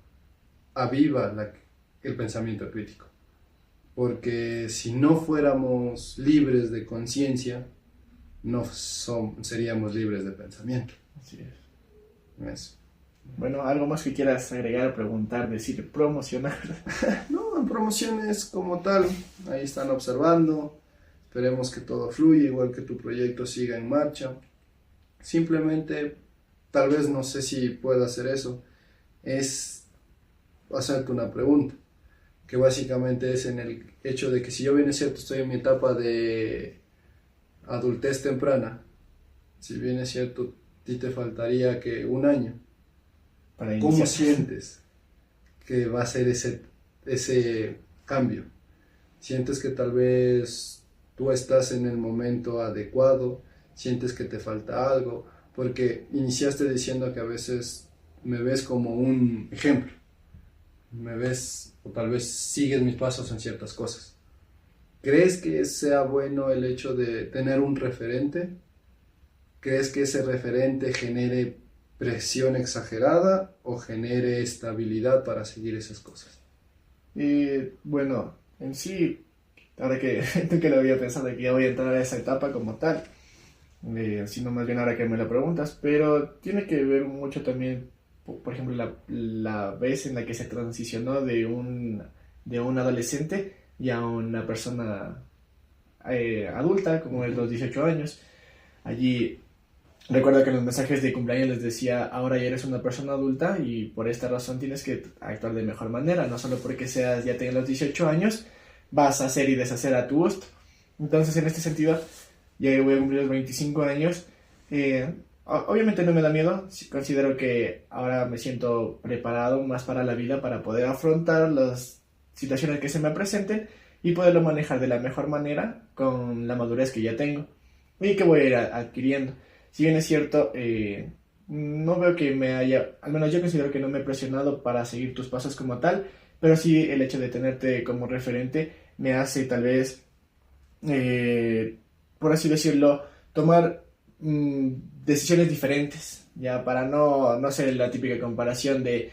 aviva el pensamiento crítico. Porque si no fuéramos libres de conciencia, no seríamos libres de pensamiento. Así es. Eso. Bueno, ¿algo más que quieras agregar, preguntar, decir, promocionar? No, en promociones como tal, ahí están observando. Esperemos que todo fluya, igual que tu proyecto siga en marcha. Simplemente, tal vez no sé si puedo hacer eso, es hacerte una pregunta, que básicamente es en el hecho de que si yo bien es cierto estoy en mi etapa de adultez temprana, si bien es cierto a ti te faltaría que un año, Para ¿cómo iniciar. sientes que va a ser ese cambio? ¿Sientes que tal vez tú estás en el momento adecuado? ¿Sientes que te falta algo? Porque iniciaste diciendo que a veces me ves como un ejemplo. Me ves, o tal vez sigues mis pasos en ciertas cosas. ¿Crees que sea bueno el hecho de tener un referente? ¿Crees que ese referente genere presión exagerada o genere estabilidad para seguir esas cosas? Bueno, en sí, ahora que nunca lo había pensado que ya voy a entrar a esa etapa como tal, sino más bien ahora que me lo preguntas, pero tiene que ver mucho también, por ejemplo, la vez en la que se transicionó de un adolescente ya a una persona adulta, como de los 18 años. Allí recuerdo que en los mensajes de cumpleaños les decía, ahora ya eres una persona adulta y por esta razón tienes que actuar de mejor manera, no solo porque ya tengas los 18 años, vas a hacer y deshacer a tu gusto. Entonces, en este sentido, ya voy a cumplir los 25 años. Obviamente no me da miedo, considero que ahora me siento preparado más para la vida para poder afrontar las situaciones que se me presenten y poderlo manejar de la mejor manera con la madurez que ya tengo y que voy a ir adquiriendo. Si bien es cierto, no veo que al menos yo considero que no me he presionado para seguir tus pasos como tal, pero sí el hecho de tenerte como referente me hace tal vez, por así decirlo, tomar decisiones diferentes, ya para no hacer la típica comparación de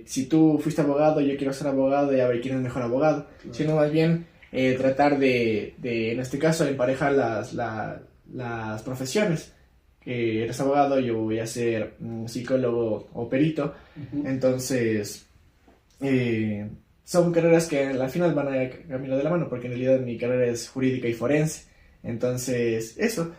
si tú fuiste abogado, yo quiero ser abogado y a ver quién es mejor abogado, claro. Sino más bien tratar de, en este caso, emparejar las profesiones. Eres abogado, yo voy a ser psicólogo o perito. Uh-huh. Entonces son carreras que al final van a caminar de la mano, porque en realidad mi carrera es jurídica y forense. Entonces eso,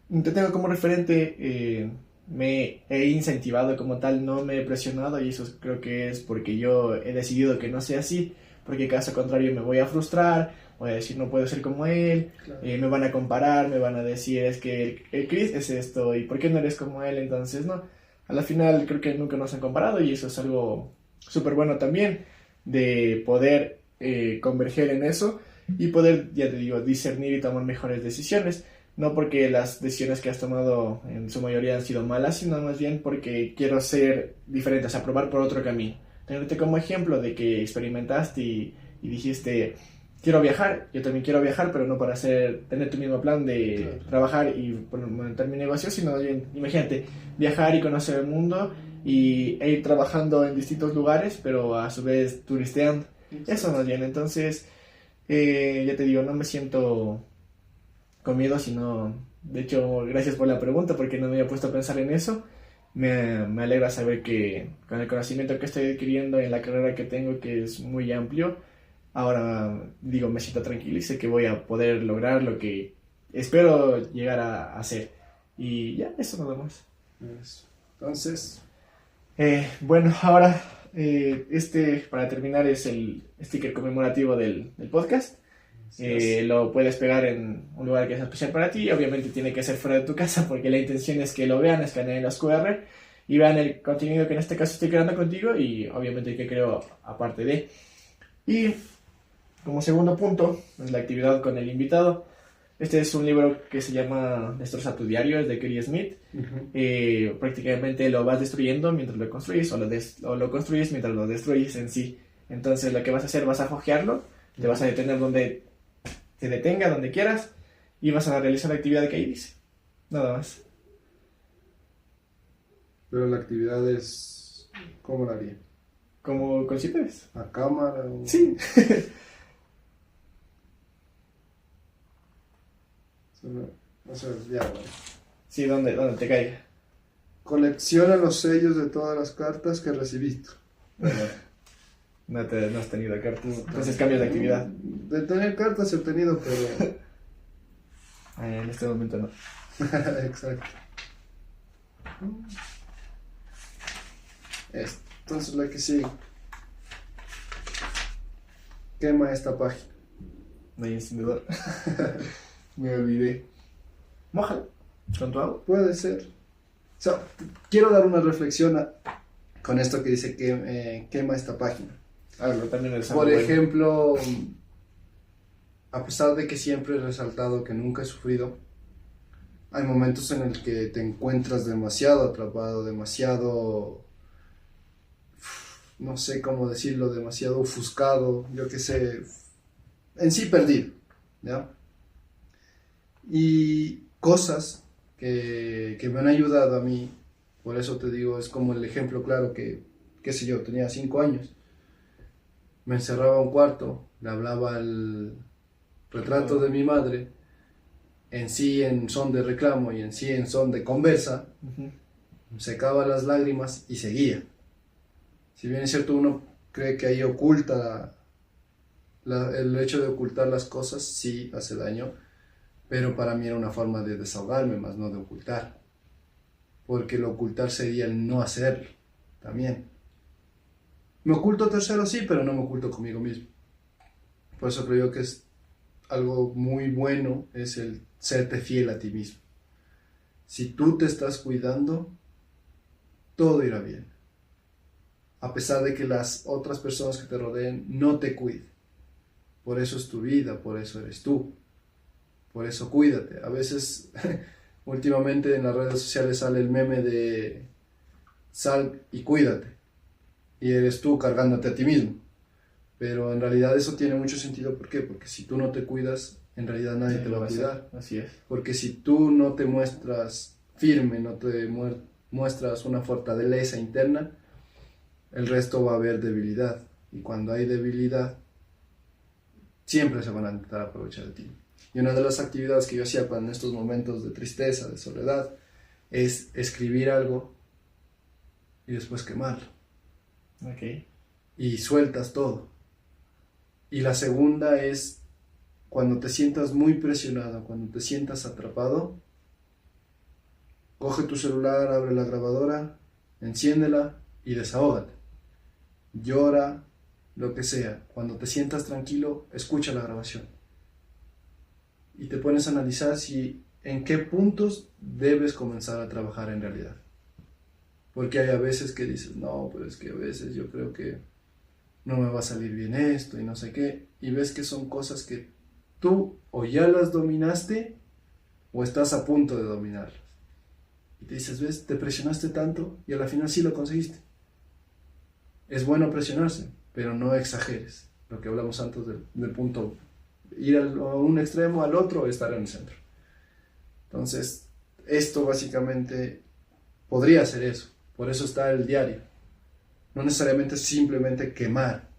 te tengo como referente, me he incentivado como tal, no me he presionado, y eso creo que es porque yo he decidido que no sea así, porque caso contrario me voy a frustrar, voy a decir no puedo ser como él, claro. Me van a comparar, me van a decir es que el Chris es esto y ¿por qué no eres como él? Entonces no, a la final creo que nunca nos han comparado y eso es algo súper bueno también, de poder converger en eso y poder, ya te digo, discernir y tomar mejores decisiones. No porque las decisiones que has tomado en su mayoría han sido malas, sino más bien porque quiero ser diferente, o sea, probar por otro camino. Tenerte como ejemplo de que experimentaste y dijiste, quiero viajar, yo también quiero viajar, pero no para tener tu mismo plan de claro. Trabajar y montar mi negocio, sino bien, imagínate, viajar y conocer el mundo e ir trabajando en distintos lugares, pero a su vez turisteando. Eso más bien, entonces, ya te digo, no me siento con miedo, sino, de hecho, gracias por la pregunta, porque no me había puesto a pensar en eso. Me alegra saber que con el conocimiento que estoy adquiriendo en la carrera que tengo, que es muy amplio, ahora digo, me siento tranquilo y sé que voy a poder lograr lo que espero llegar a hacer. Y ya, eso nada más. Entonces, bueno, ahora para terminar es el sticker conmemorativo del podcast. Lo puedes pegar en un lugar que es especial para ti. Obviamente tiene que ser fuera de tu casa porque la intención es que lo vean, escaneen los QR y vean el contenido que en este caso estoy creando contigo y obviamente que creo aparte de. Y como segundo punto es la actividad con el invitado. Este es un libro que se llama Destroza tu diario, es de Kerry Smith. Prácticamente lo vas destruyendo mientras lo construyes o lo construyes mientras lo destruyes en sí. Entonces lo que vas a hacer, vas a hojearlo, te vas a detener donde te detenga, donde quieras, y vas a realizar la actividad que ahí dice. Nada más. Pero la actividad es... ¿Cómo la haría? ¿Cómo consideres? ¿A cámara? O... Sí. O sea, ya, bueno. Sí, donde te caiga. Colecciona los sellos de todas las cartas que recibiste. No has tenido cartas. Entonces cambias de actividad. De tener cartas he tenido, pero... En este momento no. Exacto. Entonces la que sigue. Quema esta página. No hay encendedor. Me olvidé. Mójalo con tu agua. Puede ser. O sea, quiero dar una reflexión con esto que dice que quema esta página. También es Por ejemplo, a pesar de que siempre he resaltado que nunca he sufrido, hay momentos en el que te encuentras demasiado atrapado, demasiado, no sé cómo decirlo, demasiado ofuscado, yo qué sé, en sí perdido, ¿ya? Y cosas que me han ayudado a mí, por eso te digo, es como el ejemplo claro que, qué sé yo, tenía 5 años, me encerraba a un cuarto, le hablaba al retrato de mi madre, en sí en son de reclamo y en sí en son de conversa, secaba las lágrimas y seguía. Si bien es cierto, uno cree que ahí oculta, el hecho de ocultar las cosas sí hace daño, pero para mí era una forma de desahogarme, más no de ocultar, porque el ocultar sería el no hacerlo también. Me oculto a terceros, sí, pero no me oculto conmigo mismo. Por eso creo yo que es algo muy bueno, es el serte fiel a ti mismo. Si tú te estás cuidando, todo irá bien. A pesar de que las otras personas que te rodeen no te cuiden. Por eso es tu vida, por eso eres tú. Por eso cuídate. A veces, últimamente en las redes sociales sale el meme de sal y cuídate. Y eres tú cargándote a ti mismo. Pero en realidad eso tiene mucho sentido. ¿Por qué? Porque si tú no te cuidas, en realidad nadie te va a cuidar. Así es. Porque si tú no te muestras firme, no te muestras una fortaleza interna, el resto va a haber debilidad. Y cuando hay debilidad, siempre se van a intentar aprovechar de ti. Y una de las actividades que yo hacía en estos momentos de tristeza, de soledad, es escribir algo y después quemarlo. Okay. Y sueltas todo. Y la segunda es cuando te sientas muy presionado, cuando te sientas atrapado, coge tu celular, abre la grabadora, enciéndela y desahógate. Llora, lo que sea. Cuando te sientas tranquilo, escucha la grabación. Y te pones a analizar en qué puntos debes comenzar a trabajar en realidad. Porque hay a veces que dices, no, pero es que a veces yo creo que no me va a salir bien esto y no sé qué. Y ves que son cosas que tú o ya las dominaste o estás a punto de dominarlas. Y te dices, ves, te presionaste tanto y a la final sí lo conseguiste. Es bueno presionarse, pero no exageres. Lo que hablamos antes del punto, ir a un extremo, al otro, o estar en el centro. Entonces, esto básicamente podría ser eso. Por eso está el diario. No necesariamente simplemente quemar.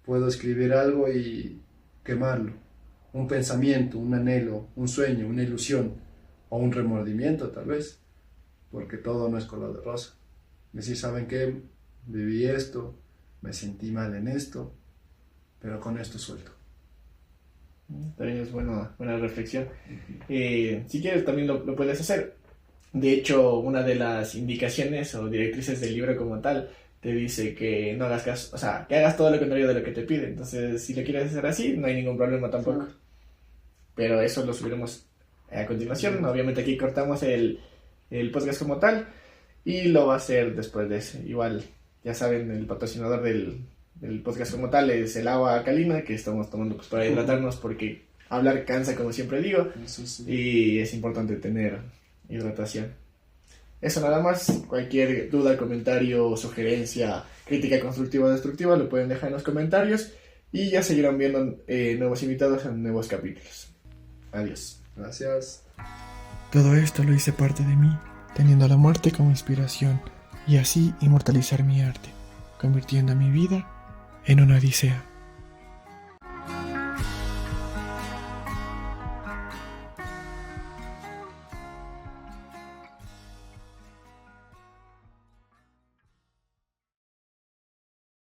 Puedo escribir algo y quemarlo. Un pensamiento, un anhelo, un sueño, una ilusión o un remordimiento tal vez. Porque todo no es color de rosa. Decir, ¿saben qué? Viví esto, me sentí mal en esto, pero con esto suelto. También es buena reflexión. Si quieres también lo puedes hacer. De hecho, una de las indicaciones o directrices del libro como tal te dice que no hagas caso, o sea, que hagas todo lo contrario de lo que te pide. Entonces, si lo quieres hacer así, no hay ningún problema tampoco. pero eso lo subiremos a continuación. Obviamente aquí cortamos el podcast como tal y lo va a hacer después de ese. Igual, ya saben, el patrocinador del podcast como tal es el agua alcalina que estamos tomando pues para hidratarnos, porque hablar cansa, como siempre digo, Eso sí. y es importante tener hidratación. Eso nada más. Cualquier duda, comentario, sugerencia, crítica constructiva o destructiva lo pueden dejar en los comentarios y ya seguirán viendo nuevos invitados en nuevos capítulos. Adiós. Gracias. Todo esto lo hice parte de mí, teniendo la muerte como inspiración y así inmortalizar mi arte, convirtiendo mi vida en una odisea.